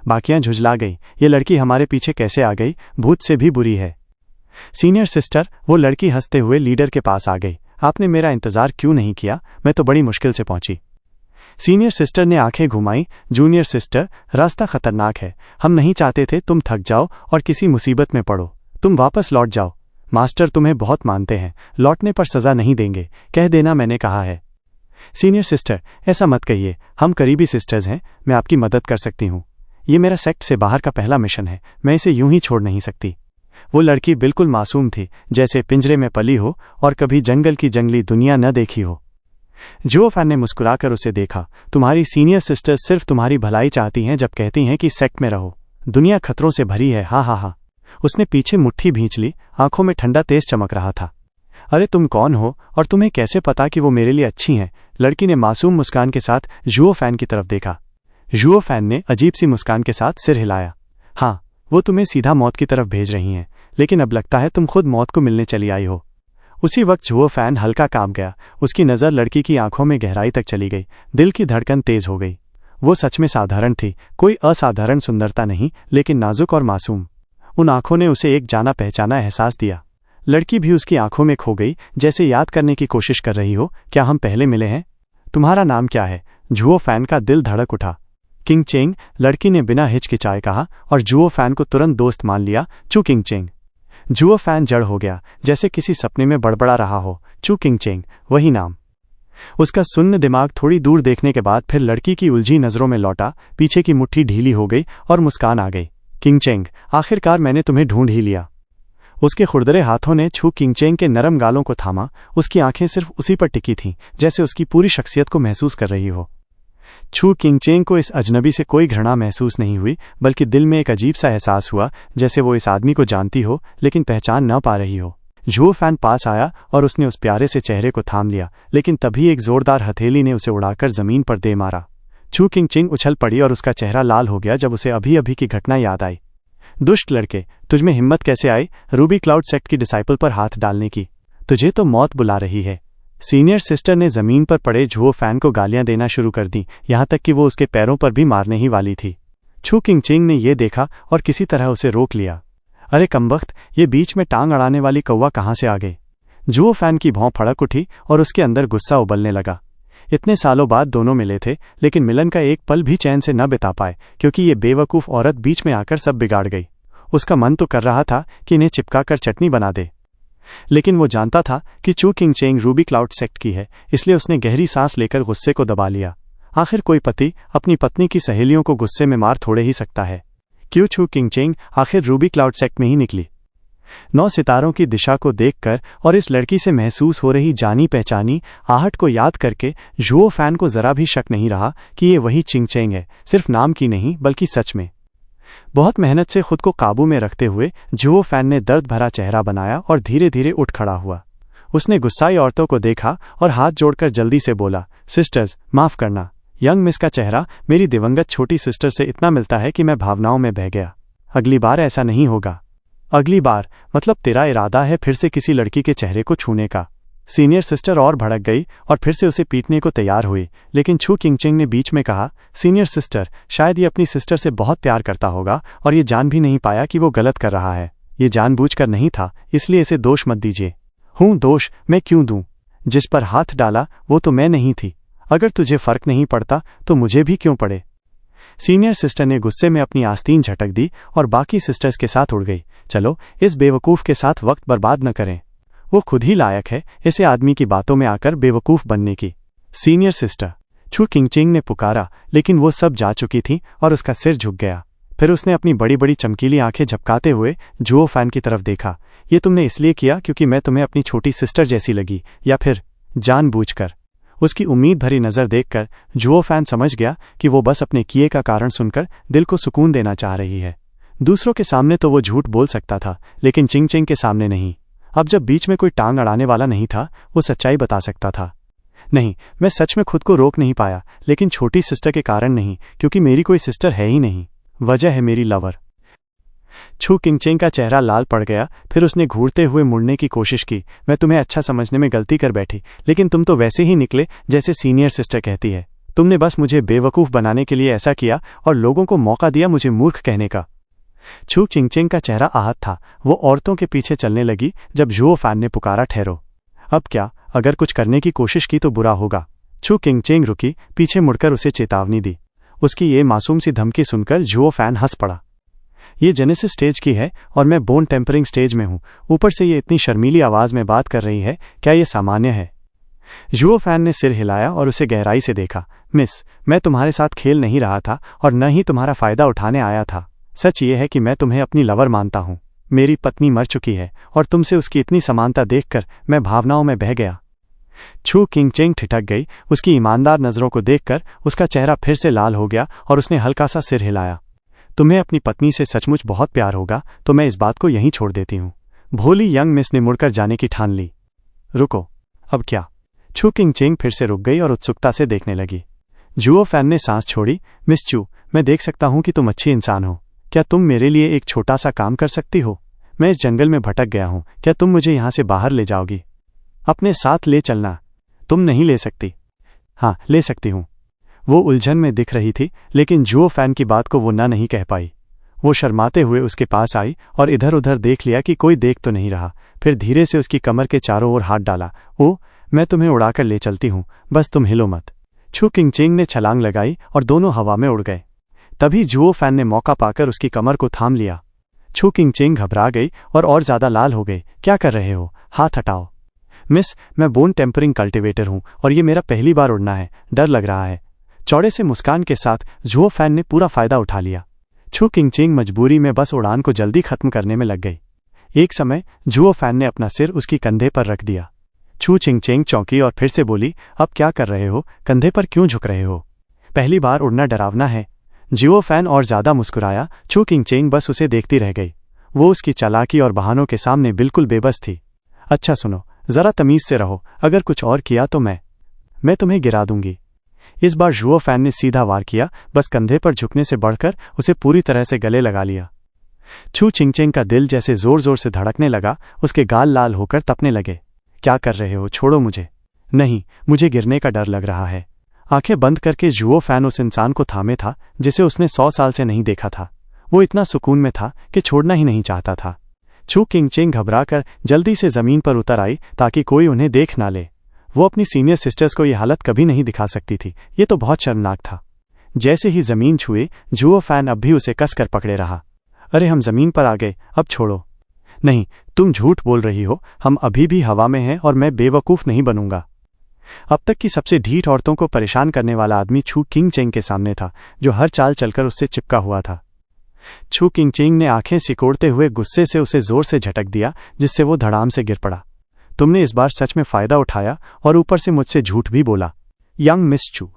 बाकियां झुंझला गई। ये लड़की हमारे पीछे कैसे आ गई? भूत से भी बुरी है। सीनियर सिस्टर, वो लड़की हंसते हुए लीडर के पास आ गई। आपने मेरा इंतजार क्यों नहीं किया? मैं तो बड़ी मुश्किल से पहुंची। सीनियर सिस्टर ने आंखें घुमाई। जूनियर सिस्टर, रास्ता खतरनाक है। हम नहीं चाहते थे तुम थक जाओ और किसी मुसीबत में पड़ो। तुम वापस लौट जाओ। मास्टर तुम्हें बहुत मानते हैं, लौटने पर सजा नहीं देंगे। कह देना मैंने कहा है। सीनियर सिस्टर, ऐसा मत कहिए, हम करीबी सिस्टर्स हैं, मैं आपकी मदद कर सकती हूँ। ये मेरा सेक्ट से बाहर का पहला मिशन है, मैं इसे यूं ही छोड़ नहीं सकती। वो लड़की बिल्कुल मासूम थी, जैसे पिंजरे में पली हो और कभी जंगल की जंगली दुनिया न देखी हो। जुओ फैन ने मुस्कुराकर उसे देखा। तुम्हारी सीनियर सिस्टर सिर्फ तुम्हारी भलाई चाहती हैं जब कहती हैं कि सेक्ट में रहो। दुनिया खतरों से भरी है, हा हा हा। उसने पीछे मुट्ठी भींच ली, आंखों में ठंडा तेज चमक रहा था। अरे तुम कौन हो और तुम्हें कैसे पता कि वो मेरे लिए अच्छी हैं? लड़की ने मासूम मुस्कान के साथ जुओ फैन की तरफ देखा। जुओ फैन ने अजीब सी मुस्कान के साथ सिर हिलाया। हाँ, वो तुम्हें सीधा मौत की तरफ भेज रही हैं, लेकिन अब लगता है तुम खुद मौत को मिलने चली आई हो। उसी वक्त जुओ फैन हल्का कांप गया। उसकी नज़र लड़की की आंखों में गहराई तक चली गई। दिल की धड़कन तेज हो गई। वो सच में साधारण थी, कोई असाधारण सुंदरता नहीं, लेकिन नाजुक और मासूम। उन आंखों ने उसे एक जाना पहचाना एहसास दिया। लड़की भी उसकी आंखों में खो गई, जैसे याद करने की कोशिश कर रही हो, क्या हम पहले मिले हैं? तुम्हारा नाम क्या है? जुओ फैन का दिल धड़क उठा। किंग चेंग, लड़की ने बिना हिचकिचाए कहा, और जुओ फैन को तुरंत दोस्त मान लिया। चू किंग चेंग। जुओ फैन जड़ हो गया, जैसे किसी सपने में बड़बड़ा रहा हो। चू किंग चेंग, वही नाम। उसका सुन्न दिमाग थोड़ी दूर देखने के बाद फिर लड़की की उलझी नजरों में लौटा। पीछे की मुट्ठी ढीली हो गई और मुस्कान आ गई। किंग चेंग, आखिरकार मैंने तुम्हें ढूंढ ही लिया। उसके खुरदरे हाथों ने छू किंग चेंग के नरम गालों को थामा। उसकी आंखें सिर्फ उसी पर टिकी थीं, जैसे उसकी पूरी शख्सियत को महसूस कर रही हो। छू किंग चेंग को इस अजनबी से कोई घृणा महसूस नहीं हुई, बल्कि दिल में एक अजीब सा एहसास हुआ, जैसे वो इस आदमी को जानती हो लेकिन पहचान न पा रही हो। जुओ फैन पास आया और उसने उस प्यारे से चेहरे को थाम लिया, लेकिन तभी एक जोरदार हथेली ने उसे उड़ाकर जमीन पर दे मारा। छू किंग चेंग उछल पड़ी और उसका चेहरा लाल हो गया जब उसे अभी अभी की घटना याद आई। दुष्ट लड़के, तुझमें हिम्मत कैसे आई रूबी क्लाउड सेक्ट की डिसाइपल पर हाथ डालने की? तुझे तो मौत बुला रही है। सीनियर सिस्टर ने जमीन पर पड़े जुओ फैन को गालियां देना शुरू कर दी, यहां तक कि वो उसके पैरों पर भी मारने ही वाली थी। छू किंग चेंग ने यह देखा और किसी तरह उसे रोक लिया। अरे कमबख्त, ये बीच में टांग अड़ाने वाली कौवा कहाँ से आ गई? जुओ फैन की भौं फड़क उठी और उसके अंदर गुस्सा उबलने लगा। इतने सालों बाद दोनों मिले थे, लेकिन मिलन का एक पल भी चैन से न बिता पाए, क्योंकि ये बेवकूफ़ औरत बीच में आकर सब बिगाड़ गई। उसका मन तो कर रहा था कि इन्हें चिपका कर चटनी बना दे, लेकिन वो जानता था कि Chu King Cheng Ruby Cloud Sect की है, इसलिए उसने गहरी सांस लेकर गुस्से को दबा लिया। आखिर कोई पति अपनी पत्नी की सहेलियों को गुस्से में मार थोड़े ही सकता है। क्यों छू किंग चेंग आखिर रूबी क्लाउड सेक्ट में ही निकली? 9 सितारों की दिशा को देखकर और इस लड़की से महसूस हो रही जानी पहचानी आहट को याद करके जुओ फैन को जरा भी शक नहीं रहा कि ये वही चिंग चेंग है, सिर्फ नाम की नहीं बल्कि सच में। बहुत मेहनत से खुद को काबू में रखते हुए जुओ फैन ने दर्द भरा चेहरा बनाया और धीरे धीरे उठ खड़ा हुआ। उसने गुस्साई औरतों को देखा और हाथ जोड़कर जल्दी से बोला, सिस्टर्स, माफ करना। यंग मिस का चेहरा मेरी दिवंगत छोटी सिस्टर से इतना मिलता है कि मैं भावनाओं में बह गया। अगली बार ऐसा नहीं होगा। अगली बार मतलब तेरा इरादा है फिर से किसी लड़की के चेहरे को छूने का? सीनियर सिस्टर और भड़क गई और फिर से उसे पीटने को तैयार हुई, लेकिन छू किंग चेंग ने बीच में कहा, सीनियर सिस्टर, शायद ये अपनी सिस्टर से बहुत प्यार करता होगा और ये जान भी नहीं पाया कि वो गलत कर रहा है। ये जानबूझकर नहीं था, इसलिए इसे दोष मत दीजिए। हूँ दोष मैं क्यों दूं? जिस पर हाथ डाला वो तो मैं नहीं थी। अगर तुझे फर्क नहीं पड़ता तो मुझे भी क्यों पड़े? सीनियर सिस्टर ने गुस्से में अपनी आस्तीन झटक दी और बाकी सिस्टर्स के साथ उड़ गई। चलो इस बेवकूफ़ के साथ वक्त बर्बाद न करें, वो खुद ही लायक है इसे आदमी की बातों में आकर बेवकूफ़ बनने की। सीनियर सिस्टर, छू किंग चेंग ने पुकारा, लेकिन वो सब जा चुकी थी और उसका सिर झुक गया। फिर उसने अपनी बड़ी बड़ी चमकीली आंखें झपकाते हुए जुओ फैन की तरफ देखा। ये तुमने इसलिए किया क्योंकि मैं तुम्हें अपनी छोटी सिस्टर जैसी लगी, या फिर जानबूझकर? उसकी उम्मीद भरी नज़र देखकर जुओ फैन समझ गया कि वो बस अपने किए का कारण सुनकर दिल को सुकून देना चाह रही है। दूसरों के सामने तो वो झूठ बोल सकता था, लेकिन चिंग चिंग के सामने नहीं। अब जब बीच में कोई टांग अड़ाने वाला नहीं था, वो सच्चाई बता सकता था। नहीं, मैं सच में खुद को रोक नहीं पाया, लेकिन छोटी सिस्टर के कारण नहीं, क्योंकि मेरी कोई सिस्टर है ही नहीं। वजह है मेरी लवर। छू किंग चेंग का चेहरा लाल पड़ गया। फिर उसने घूरते हुए मुड़ने की कोशिश की। मैं तुम्हें अच्छा समझने में गलती कर बैठी, लेकिन तुम तो वैसे ही निकले जैसे सीनियर सिस्टर कहती है। तुमने बस मुझे बेवकूफ़ बनाने के लिए ऐसा किया और लोगों को मौका दिया मुझे मूर्ख कहने का। छू किंग चेंग का चेहरा आहत था। वो औरतों के पीछे चलने लगी जब जुओ फैन ने पुकारा, ठहरो। अब क्या? अगर कुछ करने की कोशिश की तो बुरा होगा। छू किंग चेंग रुकी, पीछे मुड़कर उसे चेतावनी दी। उसकी ये मासूम सी धमकी सुनकर जुओ फैन हंस पड़ा। ये जेनेसिस स्टेज की है और मैं बोन टेम्परिंग स्टेज में हूँ। ऊपर से ये इतनी शर्मीली आवाज़ में बात कर रही है, क्या ये सामान्य है? जुओ फैन ने सिर हिलाया और उसे गहराई से देखा। मिस, मैं तुम्हारे साथ खेल नहीं रहा था और न ही तुम्हारा फ़ायदा उठाने आया था। सच ये है कि मैं तुम्हें अपनी लवर मानता हूँ। मेरी पत्नी मर चुकी है और तुमसे उसकी इतनी समानता देखकर मैं भावनाओं में बह गया। छू किंग चेंग ठिठक गई। उसकी ईमानदार नज़रों को देखकर उसका चेहरा फिर से लाल हो गया और उसने हल्का सा सिर हिलाया। तुम्हें अपनी पत्नी से सचमुच बहुत प्यार होगा तो मैं इस बात को यहीं छोड़ देती हूँ। भोली यंग मिस ने मुड़कर जाने की ठान ली। रुको, अब क्या? छू किंगचेंग फिर से रुक गई और उत्सुकता से देखने लगी। जुओ फैन ने सांस छोड़ी। मिस चू, मैं देख सकता हूं कि तुम अच्छी इंसान हो। क्या तुम मेरे लिए एक छोटा सा काम कर सकती हो? मैं इस जंगल में भटक गया हूं, क्या तुम मुझे यहां से बाहर ले जाओगी? अपने साथ ले चलना। तुम नहीं ले सकती। हाँ, ले सकती हूं। वो उलझन में दिख रही थी, लेकिन जुओ फैन की बात को वो ना नहीं कह पाई। वो शर्माते हुए उसके पास आई और इधर उधर देख लिया कि कोई देख तो नहीं रहा। फिर धीरे से उसकी कमर के चारों ओर हाथ डाला। ओ, मैं तुम्हें उड़ाकर ले चलती हूं, बस तुम हिलो मत। छू किंगचेंग ने छलांग लगाई और दोनों हवा में उड़ गए। तभी जुओ फैन ने मौका पाकर उसकी कमर को थाम लिया। छू किंगचेंग घबरा गई और ज्यादा लाल हो गई। क्या कर रहे हो? हाथ हटाओ। मिस, मैं बोन टेम्परिंग कल्टिवेटर हूं और ये मेरा पहली बार उड़ना है, डर लग रहा है। चौड़े से मुस्कान के साथ जुओ फैन ने पूरा फायदा उठा लिया। छू किंगचेंग मजबूरी में बस उड़ान को जल्दी खत्म करने में लग गई। एक समय जुओ फैन ने अपना सिर उसकी कंधे पर रख दिया। छू किंगचेंग चौंकी और फिर से बोली, अब क्या कर रहे हो? कंधे पर क्यों झुक रहे हो? पहली बार उड़ना डरावना है। जुओ फैन और ज्यादा मुस्कुराया। छू किंगचेंग बस उसे देखती रह गई। वो उसकी चालाकी और बहानों के सामने बिल्कुल बेबस थी। अच्छा सुनो, जरा तमीज से रहो, अगर कुछ और किया तो मैं तुम्हें गिरा दूंगी। इस बार जुओ फैन ने सीधा वार किया, बस कंधे पर झुकने से बढ़कर उसे पूरी तरह से गले लगा लिया। छू किंगचेंग का दिल जैसे जोर जोर से धड़कने लगा, उसके गाल लाल होकर तपने लगे। क्या कर रहे हो? छोड़ो मुझे। नहीं, मुझे गिरने का डर लग रहा है। आंखें बंद करके जुओ फैन उस इंसान को थामे था जिसे उसने 100 साल से नहीं देखा था। वो इतना सुकून में था कि छोड़ना ही नहीं चाहता था। छू किंगचेंग घबराकर जल्दी से जमीन पर उतर आई ताकि कोई उन्हें देख ना ले। वो अपनी सीनियर सिस्टर्स को ये हालत कभी नहीं दिखा सकती थी। ये तो बहुत शर्मनाक था। जैसे ही जमीन छुए, जुओ फैन अब भी उसे कसकर पकड़े रहा। अरे, हम जमीन पर आ गए, अब छोड़ो। नहीं, तुम झूठ बोल रही हो, हम अभी भी हवा में हैं और मैं बेवकूफ नहीं बनूंगा। अब तक की सबसे ढीठ औरतों को परेशान करने वाला आदमी छू किंगचेंग के सामने था, जो हर चाल चलकर उससे चिपका हुआ था। छू किंगचेंग ने आंखें सिकोड़ते हुए गुस्से से उसे जोर से झटक दिया, जिससे वो धड़ाम से गिर पड़ा। तुमने इस बार सच में फायदा उठाया और ऊपर से मुझसे झूठ भी बोला, यंग मिस चू।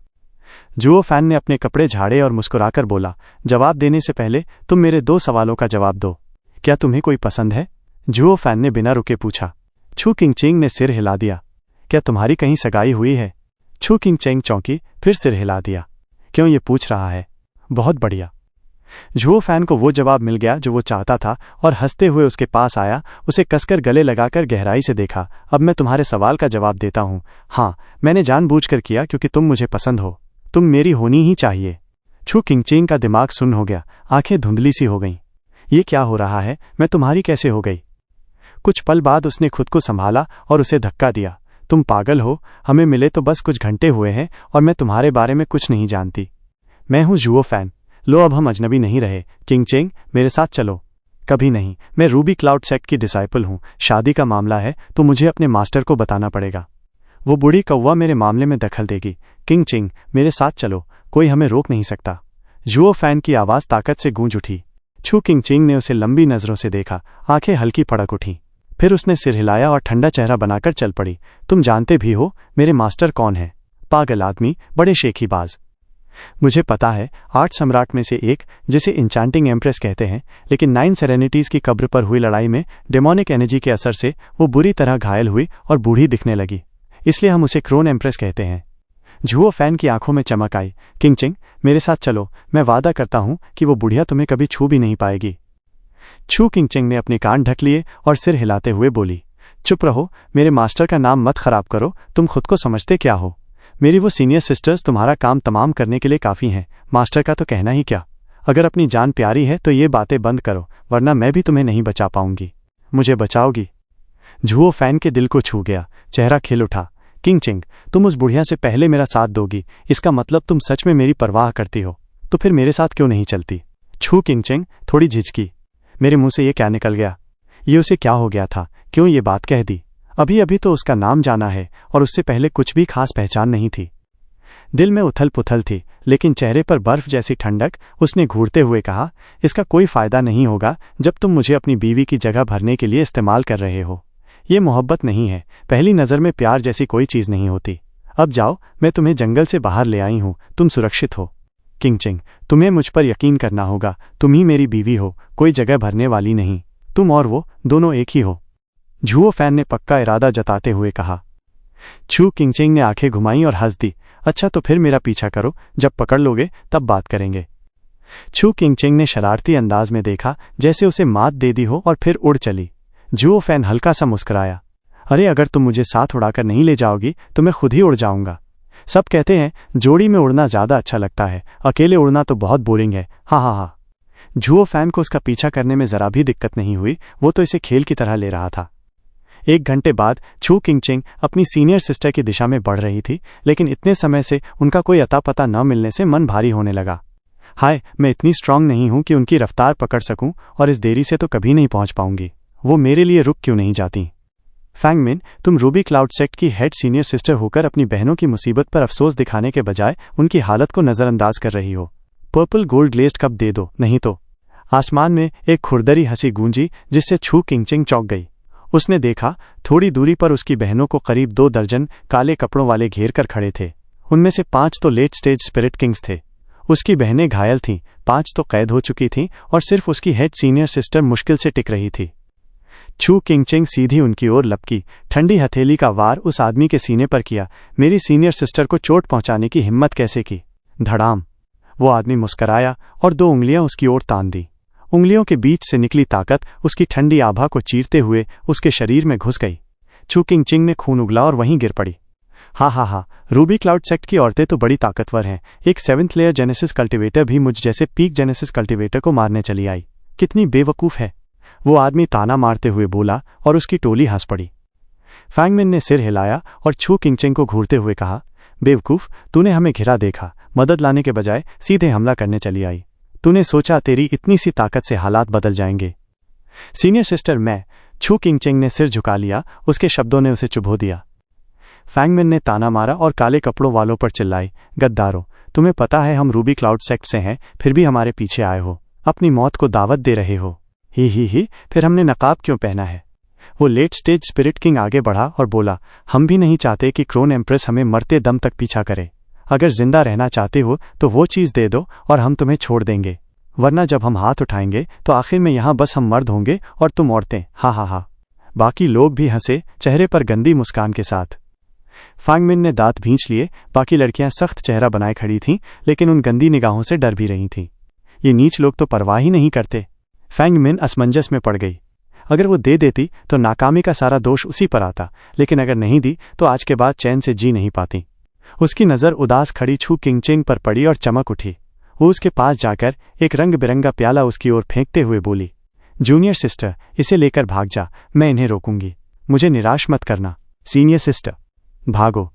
जुओ फैन ने अपने कपड़े झाड़े और मुस्कुराकर बोला, जवाब देने से पहले तुम मेरे 2 सवालों का जवाब दो। क्या तुम्हें कोई पसंद है? जुओ फैन ने बिना रुके पूछा। छू किंगचेंग ने सिर हिला दिया। क्या तुम्हारी कहीं सगाई हुई है? छू किंगचेंग चौंकी, फिर सिर हिला दिया। क्यों ये पूछ रहा है? बहुत बढ़िया। जुओ फैन को वो जवाब मिल गया जो वो चाहता था और हंसते हुए उसके पास आया, उसे कसकर गले लगाकर गहराई से देखा। अब मैं तुम्हारे सवाल का जवाब देता हूँ। हाँ, मैंने जानबूझकर किया क्योंकि तुम मुझे पसंद हो। तुम मेरी होनी ही चाहिए। छू किंगचेंग का दिमाग सुन्न हो गया, आंखें धुंधली सी हो गईं। ये क्या हो रहा है? मैं तुम्हारी कैसे हो गई? कुछ पल बाद उसने खुद को संभाला और उसे धक्का दिया। तुम पागल हो, हमें मिले तो बस कुछ घंटे हुए हैं और मैं तुम्हारे बारे में कुछ नहीं जानती। मैं हूं जुओ फैन। लो, अब हम अजनबी नहीं रहे। किंगचेंग, मेरे साथ चलो। कभी नहीं, मैं रूबी क्लाउड सेक्ट की डिसाइपल हूं। शादी का मामला है तो मुझे अपने मास्टर को बताना पड़ेगा। वो बूढ़ी कौवा मेरे मामले में दखल देगी। किंगचेंग, मेरे साथ चलो, कोई हमें रोक नहीं सकता। जुओ फैन की आवाज ताकत से गूंज उठी। छू किंगचेंग ने उसे लंबी नजरों से देखा, आंखें हल्की फड़क उठी। फिर उसने सिर हिलाया और ठंडा चेहरा बनाकर चल पड़ी। तुम जानते भी हो मेरे मास्टर कौन है? पागल आदमी, बड़े शेखीबाज। मुझे पता है, 8 सम्राट में से एक, जिसे इंचांटिंग एम्प्रेस कहते हैं, लेकिन 9 सेरेनिटीज की कब्र पर हुई लड़ाई में डेमोनिक एनर्जी के असर से वो बुरी तरह घायल हुई और बूढ़ी दिखने लगी, इसलिए हम उसे क्रोन एम्प्रेस कहते हैं। जुओ फैन की आंखों में चमक आई। किंगचेंग, मेरे साथ चलो, मैं वादा करता हूं कि वो बुढ़िया तुम्हें कभी छू भी नहीं पाएगी। छू किंगचेंग ने अपने कान ढक लिए और सिर हिलाते हुए बोली, चुप रहो, मेरे मास्टर का नाम मत खराब करो। तुम खुद को समझते क्या हो? मेरी वो सीनियर सिस्टर्स तुम्हारा काम तमाम करने के लिए काफ़ी हैं, मास्टर का तो कहना ही क्या। अगर अपनी जान प्यारी है तो ये बातें बंद करो, वरना मैं भी तुम्हें नहीं बचा पाऊंगी। मुझे बचाओगी? जुओ फैन के दिल को छू गया, चेहरा खिल उठा। किंगचेंग, तुम उस बुढ़िया से पहले मेरा साथ दोगी, इसका मतलब तुम सच में मेरी परवाह करती हो। तो फिर मेरे साथ क्यों नहीं चलती? छू किंगचेंग थोड़ी झिझकी। मेरे मुंह से ये क्या निकल गया? ये उसे क्या हो गया था? क्यों ये बात कह दी? अभी अभी तो उसका नाम जाना है और उससे पहले कुछ भी खास पहचान नहीं थी। दिल में उथल पुथल थी, लेकिन चेहरे पर बर्फ जैसी ठंडक। उसने घूरते हुए कहा, इसका कोई फायदा नहीं होगा जब तुम मुझे अपनी बीवी की जगह भरने के लिए इस्तेमाल कर रहे हो। ये मोहब्बत नहीं है, पहली नज़र में प्यार जैसी कोई चीज़ नहीं होती। अब जाओ, मैं तुम्हें जंगल से बाहर ले आई हूं, तुम सुरक्षित हो। किंगचिंग, तुम्हें मुझ पर यकीन करना होगा। तुम ही मेरी बीवी हो, कोई जगह भरने वाली नहीं। तुम और वो दोनों एक ही हो। झुओ फैन ने पक्का इरादा जताते हुए कहा। छू किंगचिंग ने आंखें घुमाई और हंस दी। अच्छा तो फिर मेरा पीछा करो, जब पकड़ लोगे तब बात करेंगे। छू किंगचिंग ने शरारती अंदाज में देखा, जैसे उसे मात दे दी हो, और फिर उड़ चली। झुओ फैन हल्का सा मुस्कुराया। अरे अगर तुम मुझे साथ उड़ाकर नहीं ले जाओगी तो मैं खुद ही उड़ जाऊंगा। सब कहते हैं जोड़ी में उड़ना ज्यादा अच्छा लगता है, अकेले उड़ना तो बहुत बोरिंग है। हाँ हाँ हाँ। झुओ फैन को उसका पीछा करने में जरा भी दिक्कत नहीं हुई, वो तो इसे खेल की तरह ले रहा था। 1 घंटे बाद छू किंगचिंग अपनी सीनियर सिस्टर की दिशा में बढ़ रही थी, लेकिन इतने समय से उनका कोई अता पता न मिलने से मन भारी होने लगा। हाय, मैं इतनी स्ट्रांग नहीं हूं कि उनकी रफ्तार पकड़ सकूं, और इस देरी से तो कभी नहीं पहुंच पाऊंगी। वो मेरे लिए रुक क्यों नहीं जाती? फैंगमिन, तुम रूबी क्लाउड सेक्ट की हेड सीनियर सिस्टर होकर अपनी बहनों की मुसीबत पर अफसोस दिखाने के बजाय उनकी हालत को नजरअंदाज कर रही हो। पर्पल गोल्ड ग्लेज्ड कप दे दो, नहीं तो। आसमान में एक खुरदरी हंसी गूंजी, जिससे छू किंगचिंग चौंक गई। उसने देखा, थोड़ी दूरी पर उसकी बहनों को करीब 2 दर्जन काले कपड़ों वाले घेर कर खड़े थे। उनमें से 5 तो लेट स्टेज स्पिरिट किंग्स थे। उसकी बहनें घायल थीं, 5 तो कैद हो चुकी थीं, और सिर्फ उसकी हेड सीनियर सिस्टर मुश्किल से टिक रही थी। छू किंगचिंग सीधी उनकी ओर लपकी, ठंडी हथेली का वार उस आदमी के सीने पर किया। मेरी सीनियर सिस्टर को चोट पहुंचाने की हिम्मत कैसे की? धड़ाम। वो आदमी मुस्कराया और 2 उंगलियां उसकी ओर तान दी। उंगलियों के बीच से निकली ताकत उसकी ठंडी आभा को चीरते हुए उसके शरीर में घुस गई। छू किंगचिंग ने खून उगला और वहीं गिर पड़ी। हा हा हा, रूबी क्लाउड सेक्ट की औरतें तो बड़ी ताकतवर हैं। एक 7th लेयर जेनेसिस कल्टिवेटर भी मुझ जैसे पीक जेनेसिस कल्टिवेटर को मारने चली आई। कितनी बेवकूफ़ है, वो आदमी ताना मारते हुए बोला, और उसकी टोली हंस पड़ी। फैंगमिन ने सिर हिलाया और छू किंगचिंग को घूरते हुए कहा, बेवकूफ़, तूने हमें घिरा देखा, मदद लाने के बजाय सीधे हमला करने चली आई। तूने सोचा तेरी इतनी सी ताकत से हालात बदल जाएंगे? सीनियर सिस्टर मैं। छू किंगचिंग ने सिर झुका लिया, उसके शब्दों ने उसे चुभो दिया। फैंगमिन ने ताना मारा और काले कपड़ों वालों पर चिल्लाई, गद्दारों, तुम्हें पता है हम रूबी क्लाउड सेक्ट से हैं, फिर भी हमारे पीछे आए हो, अपनी मौत को दावत दे रहे हो। ही, फिर हमने नकाब क्यों पहना है? वो लेट स्टेज स्पिरिट किंग आगे बढ़ा और बोला, हम भी नहीं चाहते कि क्रोन एम्प्रेस हमें मरते दम तक पीछा करे। अगर जिंदा रहना चाहते हो तो वो चीज़ दे दो और हम तुम्हें छोड़ देंगे, वरना जब हम हाथ उठाएंगे तो आखिर में यहाँ बस हम मर्द होंगे और तुम औरतें। हा हा हा। बाकी लोग भी हंसे, चेहरे पर गंदी मुस्कान के साथ। फैंगमिन ने दांत भींच लिए। बाकी लड़कियां सख्त चेहरा बनाए खड़ी थीं, लेकिन उन गंदी निगाहों से डर भी रही थीं। ये नीच लोग तो परवाह ही नहीं करते। फैंगमिन असमंजस में पड़ गई। अगर वो दे देती तो नाकामी का सारा दोष उसी पर आता, लेकिन अगर नहीं दी तो आज के बाद चैन से जी नहीं पाती। उसकी नज़र उदास खड़ी छू किंगचिंग पर पड़ी और चमक उठी। वो उसके पास जाकर एक रंग बिरंगा प्याला उसकी ओर फेंकते हुए बोली, जूनियर सिस्टर, इसे लेकर भाग जा, मैं इन्हें रोकूंगी। मुझे निराश मत करना। सीनियर सिस्टर, भागो।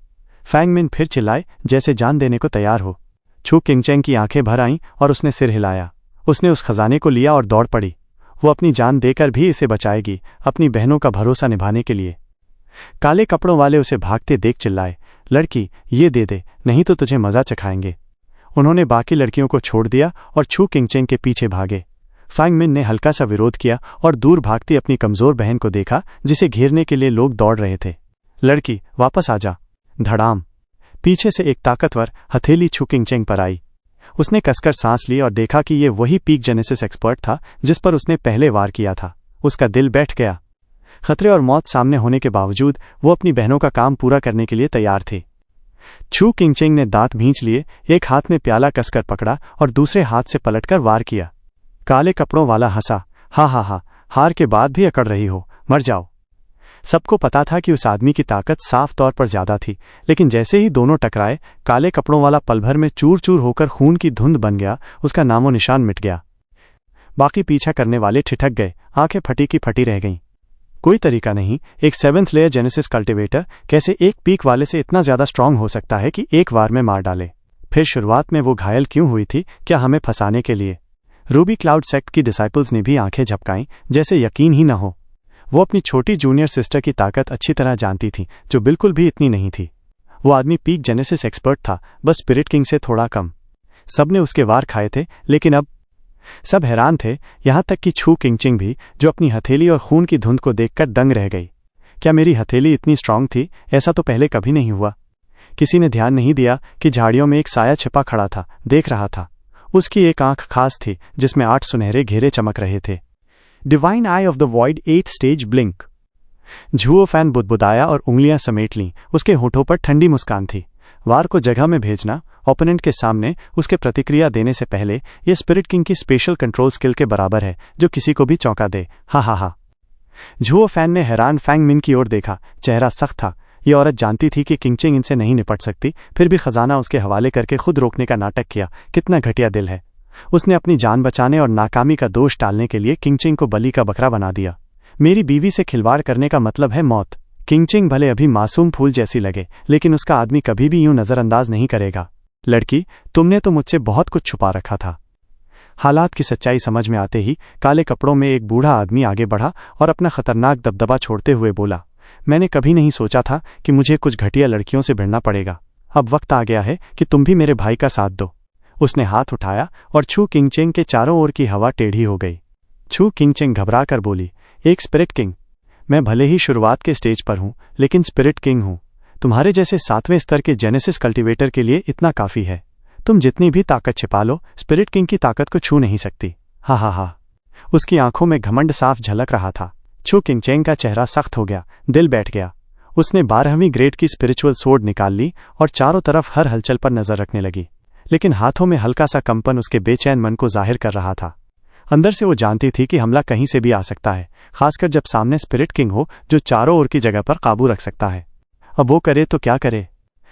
फैंगमिन फिर चिल्लाए, जैसे जान देने को तैयार हो। छू किंगचिंग की आंखें भर आईं और उसने सिर हिलाया। उसने उस खजाने को लिया और दौड़ पड़ी। वो अपनी जान देकर भी इसे बचाएगी, अपनी बहनों का भरोसा निभाने के लिए। काले कपड़ों वाले उसे भागते देख चिल्लाए, लड़की, ये दे दे, नहीं तो तुझे मजा चखाएंगे। उन्होंने बाकी लड़कियों को छोड़ दिया और छू किंगचिंग के पीछे भागे। फैंगमिन ने हल्का सा विरोध किया और दूर भागती अपनी कमजोर बहन को देखा, जिसे घेरने के लिए लोग दौड़ रहे थे। लड़की, वापस आ जा। धड़ाम। पीछे से एक ताकतवर हथेली छू किंगचिंग पर आई। उसने कसकर सांस ली और देखा कि ये वही पीक जेनेसिस एक्सपर्ट था जिस पर उसने पहले वार किया था। उसका दिल बैठ गया। खतरे और मौत सामने होने के बावजूद वो अपनी बहनों का काम पूरा करने के लिए तैयार थे। छू किंगचिंग ने दांत भींच लिए, एक हाथ में प्याला कसकर पकड़ा और दूसरे हाथ से पलटकर वार किया। काले कपड़ों वाला हंसा, हा हा हा, हार के बाद भी अकड़ रही हो, मर जाओ। सबको पता था कि उस आदमी की ताकत साफ तौर पर ज्यादा थी, लेकिन जैसे ही दोनों टकराए, काले कपड़ों वाला पल भर में चूर चूर होकर खून की धुंध बन गया। उसका नामो निशान मिट गया। बाकी पीछा करने वाले ठिठक गए, आंखें फटी की फटी रह गईं। कोई तरीका नहीं, एक 7th लेयर जेनेसिस कल्टिवेटर कैसे एक पीक वाले से इतना ज्यादा स्ट्रांग हो सकता है कि एक वार में मार डाले? फिर शुरुआत में वो घायल क्यों हुई थी? क्या हमें फंसाने के लिए? रूबी क्लाउड सेक्ट की डिसाइपल्स ने भी आंखें झपकाईं, जैसे यकीन ही न हो। वो अपनी छोटी जूनियर सिस्टर की ताकत अच्छी तरह जानती थी, जो बिल्कुल भी इतनी नहीं थी। वो आदमी पीक जेनेसिस एक्सपर्ट था, बस स्पिरिट किंग से थोड़ा कम। सबने उसके वार खाए थे, लेकिन अब सब हैरान थे, यहां तक कि छू किंगचिंग भी, जो अपनी हथेली और खून की धुंध को देखकर दंग रह गई। क्या मेरी हथेली इतनी स्ट्रांग थी? ऐसा तो पहले कभी नहीं हुआ। किसी ने ध्यान नहीं दिया कि झाड़ियों में एक साया छिपा खड़ा था, देख रहा था। उसकी एक आंख खास थी जिसमें 8 सुनहरे घेरे चमक रहे थे। Divine eye of the void 8 stage blink. Zhuo Fan बुदबुदाया और उंगलियां समेट लीं। उसके होठों पर ठंडी मुस्कान थी। वार को जगह में भेजना ओपोनेंट के सामने उसके प्रतिक्रिया देने से पहले यह स्पिरिट किंग की स्पेशल कंट्रोल स्किल के बराबर है जो किसी को भी चौंका दे। हा हा हा। झुओ फैन ने हैरान फैंग मिन की ओर देखा। चेहरा सख्त था। ये औरत जानती थी कि किंगचेंग इनसे नहीं निपट सकती, फिर भी खजाना उसके हवाले करके खुद रोकने का नाटक किया। कितना घटिया दिल है। उसने अपनी जान बचाने और नाकामी का दोष टालने के लिए किंगचेंग को बलि का बकरा बना दिया। मेरी बीवी से खिलवाड़ करने का मतलब है मौत। किंगचेंग भले अभी मासूम फूल जैसी लगे, लेकिन उसका आदमी कभी भी यूं नजरअंदाज नहीं करेगा। लड़की, तुमने तो मुझसे बहुत कुछ छुपा रखा था। हालात की सच्चाई समझ में आते ही काले कपड़ों में एक बूढ़ा आदमी आगे बढ़ा और अपना खतरनाक दबदबा छोड़ते हुए बोला, मैंने कभी नहीं सोचा था कि मुझे कुछ घटिया लड़कियों से भिड़ना पड़ेगा। अब वक्त आ गया है कि तुम भी मेरे भाई का साथ दो। उसने हाथ उठाया और छू किंगचेंग के चारों ओर की हवा टेढ़ी हो गई। छू किंगचेंग घबरा कर बोली, एक स्पिरिट किंग। मैं भले ही शुरुआत के स्टेज पर हूं, लेकिन स्पिरिट किंग हूं। तुम्हारे जैसे 7वें स्तर के जेनेसिस कल्टीवेटर के लिए इतना काफी है। तुम जितनी भी ताकत छिपा लो, स्पिरिट किंग की ताकत को छू नहीं सकती। हा हा हा। उसकी आंखों में घमंड साफ झलक रहा था। छू किंगचेंग का चेहरा सख्त हो गया, दिल बैठ गया। उसने 12वीं ग्रेड की स्पिरिचुअल सोर्ड निकाल ली और चारों तरफ हर हलचल पर नजर रखने लगी, लेकिन हाथों में हल्का सा कंपन उसके बेचैन मन को जाहिर कर रहा था। अंदर से वो जानती थी कि हमला कहीं से भी आ सकता है, खासकर जब सामने स्पिरिट किंग हो जो चारों ओर की जगह पर काबू रख सकता है। अब वो करे तो क्या करे।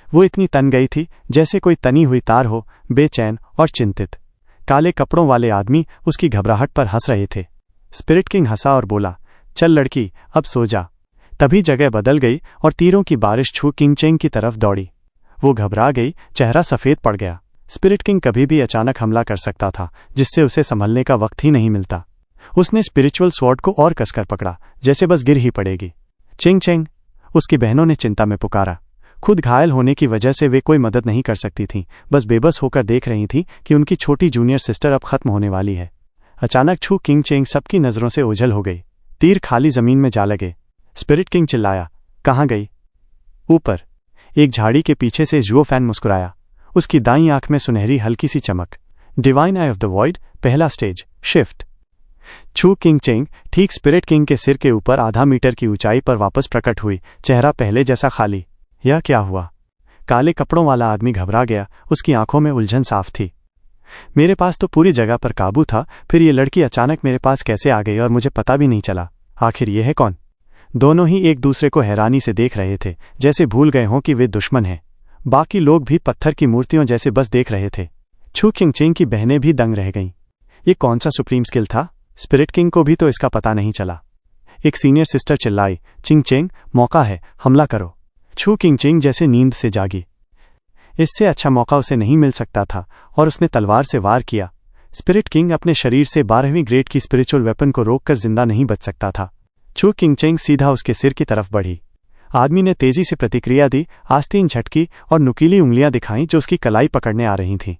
वो इतनी तन गई थी जैसे कोई तनी हुई तार हो, बेचैन और चिंतित। काले कपड़ों वाले आदमी उसकी घबराहट पर हंस रहे थे। स्पिरिट किंग हंसा और बोला, चल लड़की, अब सो जा। तभी जगह बदल गई और तीरों की बारिश छू किंगचेंग की तरफ दौड़ी। वो घबरा गई, चेहरा सफेद पड़ गया। स्पिरिट किंग कभी भी अचानक हमला कर सकता था, जिससे उसे संभलने का वक्त ही नहीं मिलता। उसने स्पिरिचुअल स्वॉर्ड को और कसकर पकड़ा, जैसे बस गिर ही पड़ेगी। चिंग चेंग, उसकी बहनों ने चिंता में पुकारा। खुद घायल होने की वजह से वे कोई मदद नहीं कर सकती थीं, बस बेबस होकर देख रही थीं कि उनकी छोटी जूनियर सिस्टर अब खत्म होने वाली है। अचानक छू किंगचेंग सबकी नजरों से ओझल हो गई। तीर खाली जमीन में जा लगे। स्पिरिट किंग चिल्लाया, कहाँ गई? ऊपर। एक झाड़ी के पीछे से जुओ फैन मुस्कुराया। उसकी दाईं आंख में सुनहरी हल्की सी चमक। Divine eye of the void, पहला स्टेज, शिफ्ट। छू किंगचेंग ठीक स्पिरिट किंग के सिर के ऊपर आधा मीटर की ऊंचाई पर वापस प्रकट हुई, चेहरा पहले जैसा खाली। यह क्या हुआ? काले कपड़ों वाला आदमी घबरा गया, उसकी आंखों में उलझन साफ थी। मेरे पास तो पूरी जगह पर काबू था, फिर ये लड़की अचानक मेरे पास कैसे आ गई और मुझे पता भी नहीं चला। आखिर ये है कौन? दोनों ही एक दूसरे को हैरानी से देख रहे थे, जैसे भूल गए हों कि वे दुश्मन हैं। बाकी लोग भी पत्थर की मूर्तियों जैसे बस देख रहे थे। छू किंगचेंग की बहनें भी दंग रह गईं। ये कौन सा सुप्रीम स्किल था? स्पिरिट किंग को भी तो इसका पता नहीं चला। एक सीनियर सिस्टर चिल्लाई, चिंगचेंग, मौका है, हमला करो। छू किंगचेंग जैसे नींद से जागी। इससे अच्छा मौका उसे नहीं मिल सकता था और उसने तलवार से वार किया। स्पिरिट किंग अपने शरीर से 12वीं ग्रेड की स्पिरिचुअल वेपन को रोककर जिंदा नहीं बच सकता था। छू किंगचेंग सीधा उसके सिर की तरफ बढ़ी। आदमी ने तेजी से प्रतिक्रिया दी, आस्तीन झटकी और नुकीली उंगलियां दिखाईं जो उसकी कलाई पकड़ने आ रही थीं।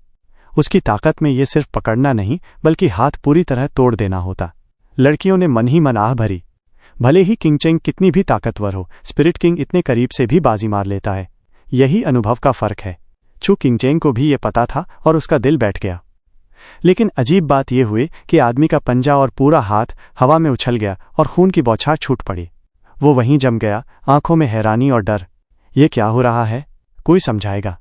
उसकी ताकत में ये सिर्फ पकड़ना नहीं, बल्कि हाथ पूरी तरह तोड़ देना होता। लड़कियों ने मन ही मन आह भरी। भले ही किंगचेंग कितनी भी ताकतवर हो, स्पिरिट किंग इतने करीब से भी बाजी मार लेता है। यही अनुभव का फर्क है। छू किंगचेंग को भी ये पता था और उसका दिल बैठ गया। लेकिन अजीब बात यह हुई कि आदमी का पंजा और पूरा हाथ हवा में उछल गया और खून की बौछार छूट पड़ी। वो वहीं जम गया, आंखों में हैरानी और डर। ये क्या हो रहा है? कोई समझाएगा?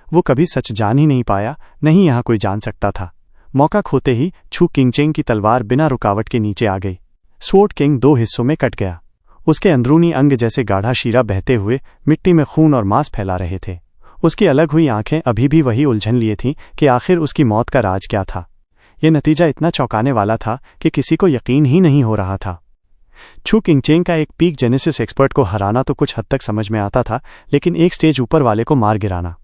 वो कभी सच जान ही नहीं पाया, नहीं यहां कोई जान सकता था। मौका खोते ही छू किंगचेंग की तलवार बिना रुकावट के नीचे आ गई। स्वॉर्ड किंग 2 हिस्सों में कट गया। उसके अंदरूनी अंग जैसे गाढ़ा शीरा बहते हुए मिट्टी में खून और मांस फैला रहे थे। उसकी अलग हुई आंखें अभी भी वही उलझन लिए थीं कि आखिर उसकी मौत का राज क्या था। यह नतीजा इतना चौंकाने वाला था कि किसी को यकीन ही नहीं हो रहा था। छू किंगचेंग का एक पीक जेनेसिस एक्सपर्ट को हराना तो कुछ हद तक समझ में आता था, लेकिन एक स्टेज ऊपर वाले को मार गिराना,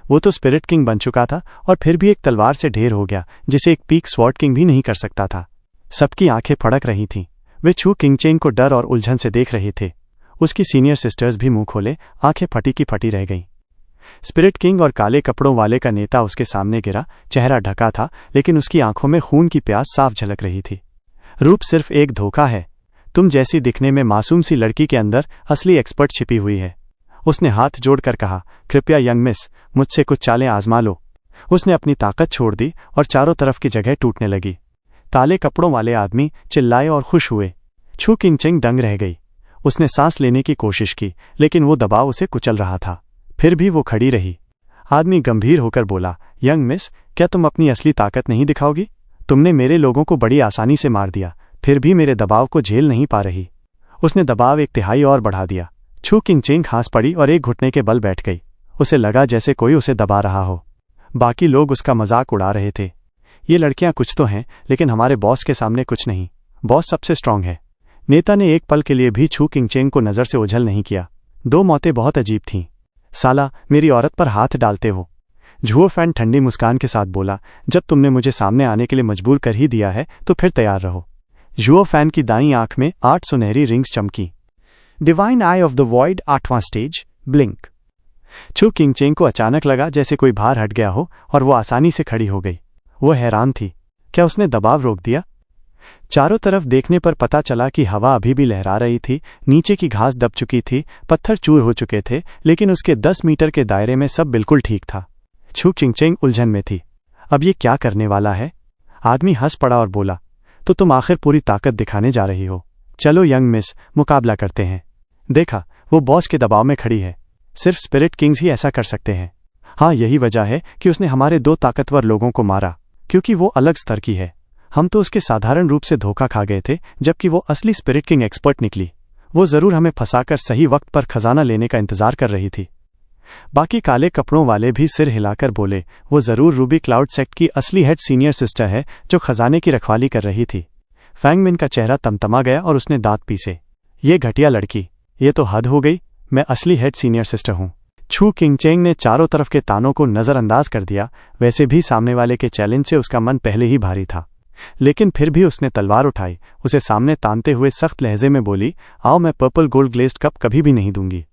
वो तो स्पिरिट किंग बन चुका था और फिर भी एक तलवार से ढेर हो गया, जिसे एक पीक स्वॉर्ड किंग भी नहीं कर सकता था। सबकी आंखें फड़क रही थीं। वे छू किंगचेंग को डर और उलझन से देख रहे थे। उसकी सीनियर सिस्टर्स भी मुंह खोले, आंखें फटी की फटी रह गईं। स्पिरिट किंग और काले कपड़ों वाले का नेता उसके सामने गिरा। चेहरा ढका था, लेकिन उसकी आंखों में खून की प्यास साफ झलक रही थी। रूप सिर्फ एक धोखा है। तुम जैसी दिखने में मासूम सी लड़की के अंदर असली एक्सपर्ट छिपी हुई है। उसने हाथ जोड़कर कहा, कृपया यंग मिस, मुझसे कुछ चालें आजमा लो। उसने अपनी ताकत छोड़ दी और चारों तरफ की जगह टूटने लगी। काले कपड़ों वाले आदमी चिल्लाए और खुश हुए। छू किंगचेंग दंग रह गई। उसने सांस लेने की कोशिश की, लेकिन वो दबाव उसे कुचल रहा था। फिर भी वो खड़ी रही। आदमी गंभीर होकर बोला, यंग मिस, क्या तुम अपनी असली ताकत नहीं दिखाओगी? तुमने मेरे लोगों को बड़ी आसानी से मार दिया, फिर भी मेरे दबाव को झेल नहीं पा रही। उसने दबाव 1 तिहाई और बढ़ा दिया। छू किंगचेंग हंस पड़ी और एक घुटने के बल बैठ गई। उसे लगा जैसे कोई उसे दबा रहा हो। बाकी लोग उसका मजाक उड़ा रहे थे। ये लड़कियां कुछ तो हैं, लेकिन हमारे बॉस के सामने कुछ नहीं। बॉस सबसे स्ट्रांग है। नेता ने एक पल के लिए भी छू किंगचेंग को नजर से ओझल नहीं किया। 2 मौतें बहुत अजीब थीं। साला, मेरी औरत पर हाथ डालते हो। झुओ फैन ठंडी मुस्कान के साथ बोला, जब तुमने मुझे सामने आने के लिए मजबूर कर ही दिया है तो फिर तैयार रहो। झुओ फैन की दाईं आंख में 8 सुनहरी रिंग्स चमकी। Divine eye of the void 8वां स्टेज, ब्लिंक। छू किंगचेंग को अचानक लगा जैसे कोई भार हट गया हो और वो आसानी से खड़ी हो गई। वो हैरान थी। क्या उसने दबाव रोक दिया? चारों तरफ देखने पर पता चला कि हवा अभी भी लहरा रही थी, नीचे की घास दब चुकी थी, पत्थर चूर हो चुके थे, लेकिन उसके 10 मीटर के दायरे में सब बिल्कुल ठीक था। छू किंगचेंग उलझन में थी। अब ये क्या करने वाला है? आदमी हंस पड़ा और बोला, तो तुम आखिर पूरी ताकत दिखाने जा रही हो। चलो यंग मिस, मुकाबला करते हैं। देखा, वो बॉस के दबाव में खड़ी है। सिर्फ स्पिरिट किंग्स ही ऐसा कर सकते हैं। हाँ, यही वजह है कि उसने हमारे 2 ताकतवर लोगों को मारा, क्योंकि वो अलग स्तर की है। हम तो उसके साधारण रूप से धोखा खा गए थे, जबकि वो असली स्पिरिट किंग एक्सपर्ट निकली। वो जरूर हमें फंसाकर सही वक्त पर खजाना लेने का इंतजार कर रही थी। बाकी काले कपड़ों वाले भी सिर हिलाकर बोले, वो जरूर रूबी क्लाउड सेक्ट की असली हेड सीनियर सिस्टर है जो खजाने की रखवाली कर रही थी। फैंगमिन का चेहरा तमतमा गया और उसने दांत पीसे। ये घटिया लड़की, ये तो हद हो गई। मैं असली हेड सीनियर सिस्टर हूं। छू किंगचेंग ने चारों तरफ के तानों को नजरअंदाज कर दिया। वैसे भी सामने वाले के चैलेंज से उसका मन पहले ही भारी था, लेकिन फिर भी उसने तलवार उठाई, उसे सामने तानते हुए सख्त लहजे में बोली, आओ, मैं पर्पल गोल्ड ग्लेज्ड कप कभी भी नहीं दूंगी।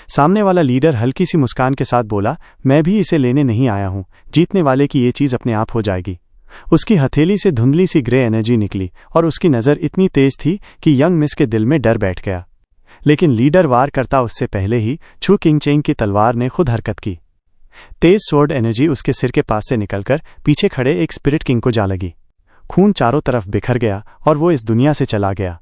सामने वाला लीडर हल्की सी मुस्कान के साथ बोला, मैं भी इसे लेने नहीं आया हूं। जीतने वाले की ये चीज अपने आप हो जाएगी। उसकी हथेली से धुंधली सी ग्रे एनर्जी निकली और उसकी नजर इतनी तेज थी कि यंग मिस के दिल में डर बैठ गया। लेकिन लीडर वार करता उससे पहले ही छू किंगचेंग की तलवार ने खुद हरकत की। तेज स्वॉर्ड एनर्जी उसके सिर के पास से निकलकर पीछे खड़े एक स्पिरिट किंग को जा लगी। खून चारों तरफ बिखर गया और वो इस दुनिया से चला गया।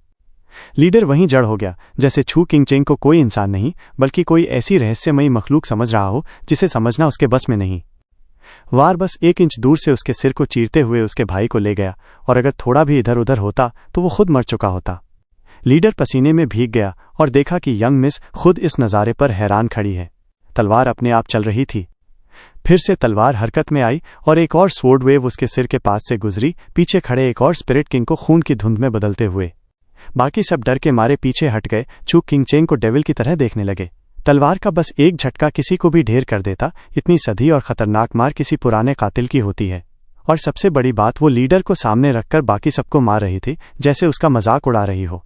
लीडर वहीं जड़ हो गया, जैसे छू किंगचेंग को कोई इंसान नहीं बल्कि कोई ऐसी रहस्यमयी मखलूक समझ रहा हो जिसे समझना उसके बस में नहीं। वार बस 1 इंच दूर से उसके सिर को चीरते हुए उसके भाई को ले गया, और अगर थोड़ा भी इधर उधर होता तो वो खुद मर चुका होता। लीडर पसीने में भीग गया और देखा कि यंग मिस खुद इस नज़ारे पर हैरान खड़ी है। तलवार अपने आप चल रही थी। फिर से तलवार हरकत में आई और एक और स्वॉर्ड वेव उसके सिर के पास से गुजरी, पीछे खड़े एक और स्पिरिट किंग को खून की धुंध में बदलते हुए। बाकी सब डर के मारे पीछे हट गए। छू किंगचेंग को डेविल की तरह देखने लगे। तलवार का बस एक झटका किसी को भी ढेर कर देता। इतनी सधी और खतरनाक मार किसी पुराने कातिल की होती है। और सबसे बड़ी बात, वो लीडर को सामने रखकर बाकी सबको मार रही थी, जैसे उसका मजाक उड़ा रही हो।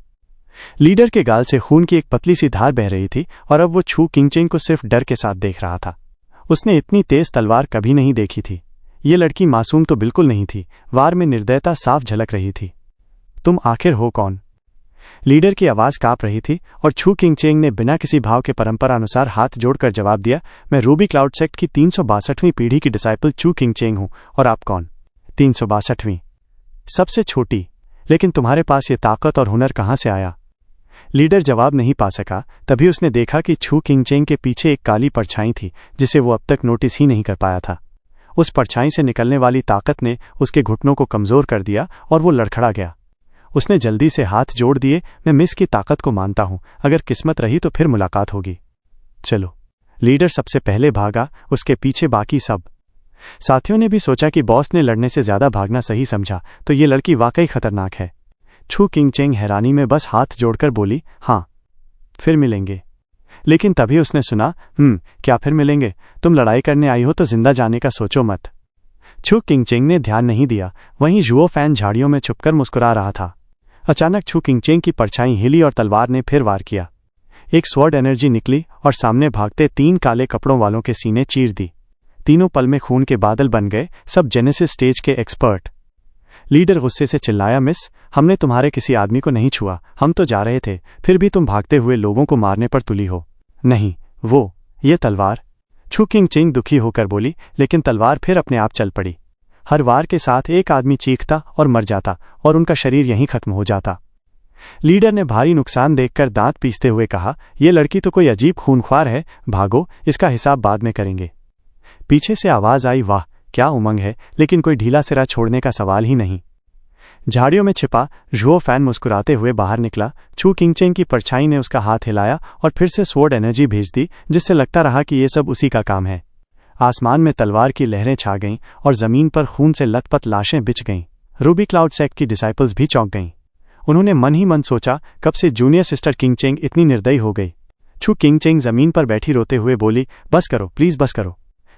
लीडर के गाल से खून की एक पतली सी धार बह रही थी और अब वो छू किंगचेंग को सिर्फ डर के साथ देख रहा था। उसने इतनी तेज तलवार कभी नहीं देखी थी। ये लड़की मासूम तो बिल्कुल नहीं थी। वार में निर्दयता साफ झलक रही थी। तुम आखिर हो कौन? लीडर की आवाज कांप रही थी और छू किंगचेंग ने बिना किसी भाव के परंपरानुसार हाथ जोड़कर जवाब दिया, मैं रूबी क्लाउड सेक्ट की 362वीं पीढ़ी की डिसाइपल छू किंगचेंग हूं। और आप कौन? 362वीं? सबसे छोटी। लेकिन तुम्हारे पास ये ताकत और हुनर कहां से आया? लीडर जवाब नहीं पा सका। तभी उसने देखा कि छू किंगचेंग के पीछे एक काली परछाई थी जिसे वो अब तक नोटिस ही नहीं कर पाया था। उस परछाई से निकलने वाली ताकत ने उसके घुटनों को कमजोर कर दिया और वो लड़खड़ा गया। उसने जल्दी से हाथ जोड़ दिए, मैं मिस की ताकत को मानता हूं, अगर किस्मत रही तो फिर मुलाकात होगी। चलो। लीडर सबसे पहले भागा, उसके पीछे बाकी सब। साथियों ने भी सोचा कि बॉस ने लड़ने से ज्यादा भागना सही समझा, तो ये लड़की वाकई खतरनाक है। छू किंगचेंग हैरानी में बस हाथ जोड़कर बोली, हाँ, फिर मिलेंगे। लेकिन तभी उसने सुना, क्या फिर मिलेंगे? तुम लड़ाई करने आई हो तो जिंदा जाने का सोचो मत। छू किंगचेंग ने ध्यान नहीं दिया। वहीं जुओ फैन झाड़ियों में छुपकर मुस्कुरा रहा था। अचानक छू किंगचेंग की परछाई हिली और तलवार ने फिर वार किया। एक स्वॉर्ड एनर्जी निकली और सामने भागते 3 काले कपड़ों वालों के सीने चीर दी। तीनों पल में खून के बादल बन गए, सब जेनेसिस स्टेज के एक्सपर्ट। लीडर गुस्से से चिल्लाया, मिस, हमने तुम्हारे किसी आदमी को नहीं छुआ, हम तो जा रहे थे, फिर भी तुम भागते हुए लोगों को मारने पर तुली हो। नहीं, ये तलवार। छू किंगचेंग दुखी होकर बोली, लेकिन तलवार फिर अपने आप चल पड़ी। हर वार के साथ एक आदमी चीखता और मर जाता और उनका शरीर यहीं खत्म हो जाता। लीडर ने भारी नुकसान देखकर दांत पीसते हुए कहा, ये लड़की तो कोई अजीब खूनख्वार है, भागो, इसका हिसाब बाद में करेंगे। पीछे से आवाज आई, वाह क्या उमंग है, लेकिन कोई ढीला सिरा छोड़ने का सवाल ही नहीं। झाड़ियों में छिपा झुओ फैन मुस्कुराते हुए बाहर निकला। छू किंगचेंग की परछाई ने उसका हाथ हिलाया और फिर से स्वॉर्ड एनर्जी भेज दी, जिससे लगता रहा कि ये सब उसी का काम है। आसमान में तलवार की लहरें छा गईं और जमीन पर खून से लथपथ लाशें बिछ गईं। रूबी क्लाउड सेक्ट की डिसाइपल्स भी चौंक गईं। उन्होंने मन ही मन सोचा, कब से जूनियर सिस्टर किंगचेंग इतनी निर्दयी हो गई। छू किंगचेंग जमीन पर बैठी रोते हुए बोली, बस करो प्लीज बस करो।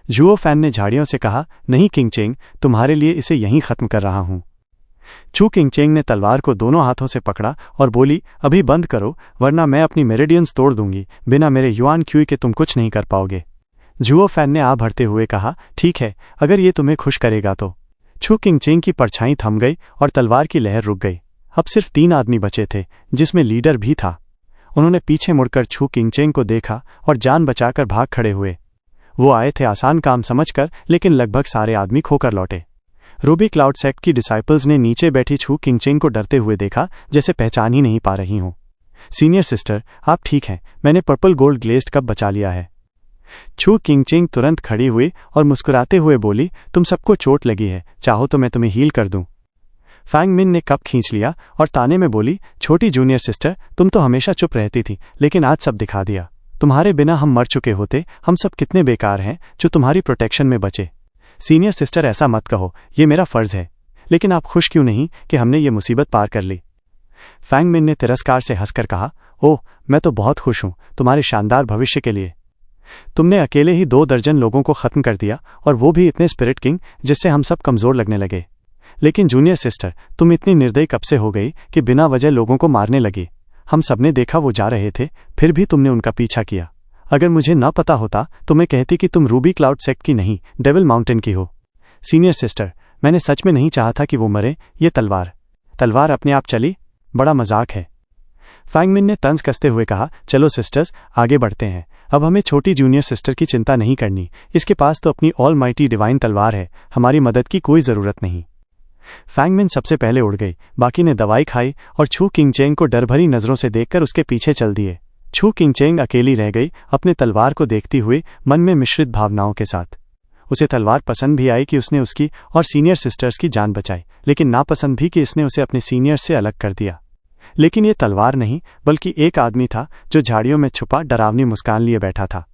जुओ फैन ने झाड़ियों से कहा, नहीं किंगचेंग, तुम्हारे लिए इसे यहीं खत्म कर रहा हूं। छू किंगचेंग ने तलवार को दोनों हाथों से पकड़ा और बोली, अभी बंद करो वरना मैं अपनी मेरिडियंस तोड़ दूंगी, बिना मेरे युआन क्यूई के तुम कुछ नहीं कर पाओगे। जुओ फैन ने आ भरते हुए कहा, ठीक है, अगर ये तुम्हें खुश करेगा तो। छू किंगचेंग की परछाई थम गई और तलवार की लहर रुक गई। अब सिर्फ 3 आदमी बचे थे, जिसमें लीडर भी था। उन्होंने पीछे मुड़कर छू किंगचेंग को देखा और जान बचाकर भाग खड़े हुए। वो आए थे आसान काम समझकर, लेकिन लगभग सारे आदमी खोकर लौटे। रूबी क्लाउड सेक्ट की डिसाइपल्स ने नीचे बैठी छू किंगचेंग को डरते हुए देखा, जैसे पहचान ही नहीं पा रही हूं। सीनियर सिस्टर, आप ठीक हैं, मैंने पर्पल गोल्ड ग्लेज्ड कप बचा लिया है। छू किंगचेंग तुरंत खड़ी हुई और मुस्कुराते हुए बोली, तुम सबको चोट लगी है, चाहो तो मैं तुम्हें हील कर दूं। फैंग मिन ने कप खींच लिया और ताने में बोली, छोटी जूनियर सिस्टर, तुम तो हमेशा चुप रहती थी, लेकिन आज सब दिखा दिया। तुम्हारे बिना हम मर चुके होते, हम सब कितने बेकार हैं जो तुम्हारी प्रोटेक्शन में बचे। सीनियर सिस्टर, ऐसा मत कहो, ये मेरा फर्ज है, लेकिन आप खुश क्यों नहीं कि हमने ये मुसीबत पार कर ली। फैंग मिन ने तिरस्कार से हंसकर कहा, ओह मैं तो बहुत खुश हूं तुम्हारे शानदार भविष्य के लिए। तुमने अकेले ही 2 दर्जन लोगों को खत्म कर दिया, और वो भी इतने स्पिरिट किंग जिससे हम सब कमजोर लगने लगे। लेकिन जूनियर सिस्टर, तुम इतनी निर्दयी कब से हो गई कि बिना वजह लोगों को मारने लगी। हम सबने देखा वो जा रहे थे, फिर भी तुमने उनका पीछा किया। अगर मुझे न पता होता तो मैं कहती कि तुम रूबी क्लाउड सेक्ट की नहीं, डेविल माउंटेन की हो। सीनियर सिस्टर, मैंने सच में नहीं चाहा था कि वो मरे। ये तलवार अपने आप चली, बड़ा मजाक है। फैंग मिन ने तंज कसते हुए कहा, चलो सिस्टर्स, आगे बढ़ते हैं। अब हमें छोटी जूनियर सिस्टर की चिंता नहीं करनी, इसके पास तो अपनी ऑल माइटी डिवाइन तलवार है, हमारी मदद की कोई जरूरत नहीं। फैंग मिन सबसे पहले उड़ गई, बाकी ने दवाई खाई और छू किंगचेंग को डर भरी नजरों से देखकर उसके पीछे चल दिए। छू किंगचेंग अकेली रह गई, अपने तलवार को देखती हुए, मन में मिश्रित भावनाओं के साथ। उसे तलवार पसंद भी आई कि उसने उसकी और सीनियर सिस्टर्स की जान बचाई, लेकिन नापसंद भी कि इसने उसे अपने सीनियर से अलग कर दिया। लेकिन ये तलवार नहीं, बल्कि एक आदमी था जो झाड़ियों में छुपा डरावनी मुस्कान लिए बैठा था।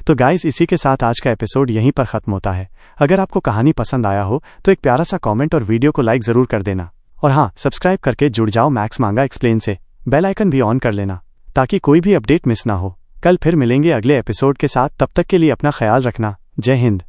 तो गाइस, इसी के साथ आज का एपिसोड यहीं पर खत्म होता है। अगर आपको कहानी पसंद आया हो तो एक प्यारा सा कमेंट और वीडियो को लाइक जरूर कर देना। और हाँ, सब्सक्राइब करके जुड़ जाओ मैक्स मांगा एक्सप्लेन से। बेल आइकन भी ऑन कर लेना ताकि कोई भी अपडेट मिस ना हो। कल फिर मिलेंगे अगले एपिसोड के साथ, तब तक के लिए अपना ख्याल रखना। जय हिंद।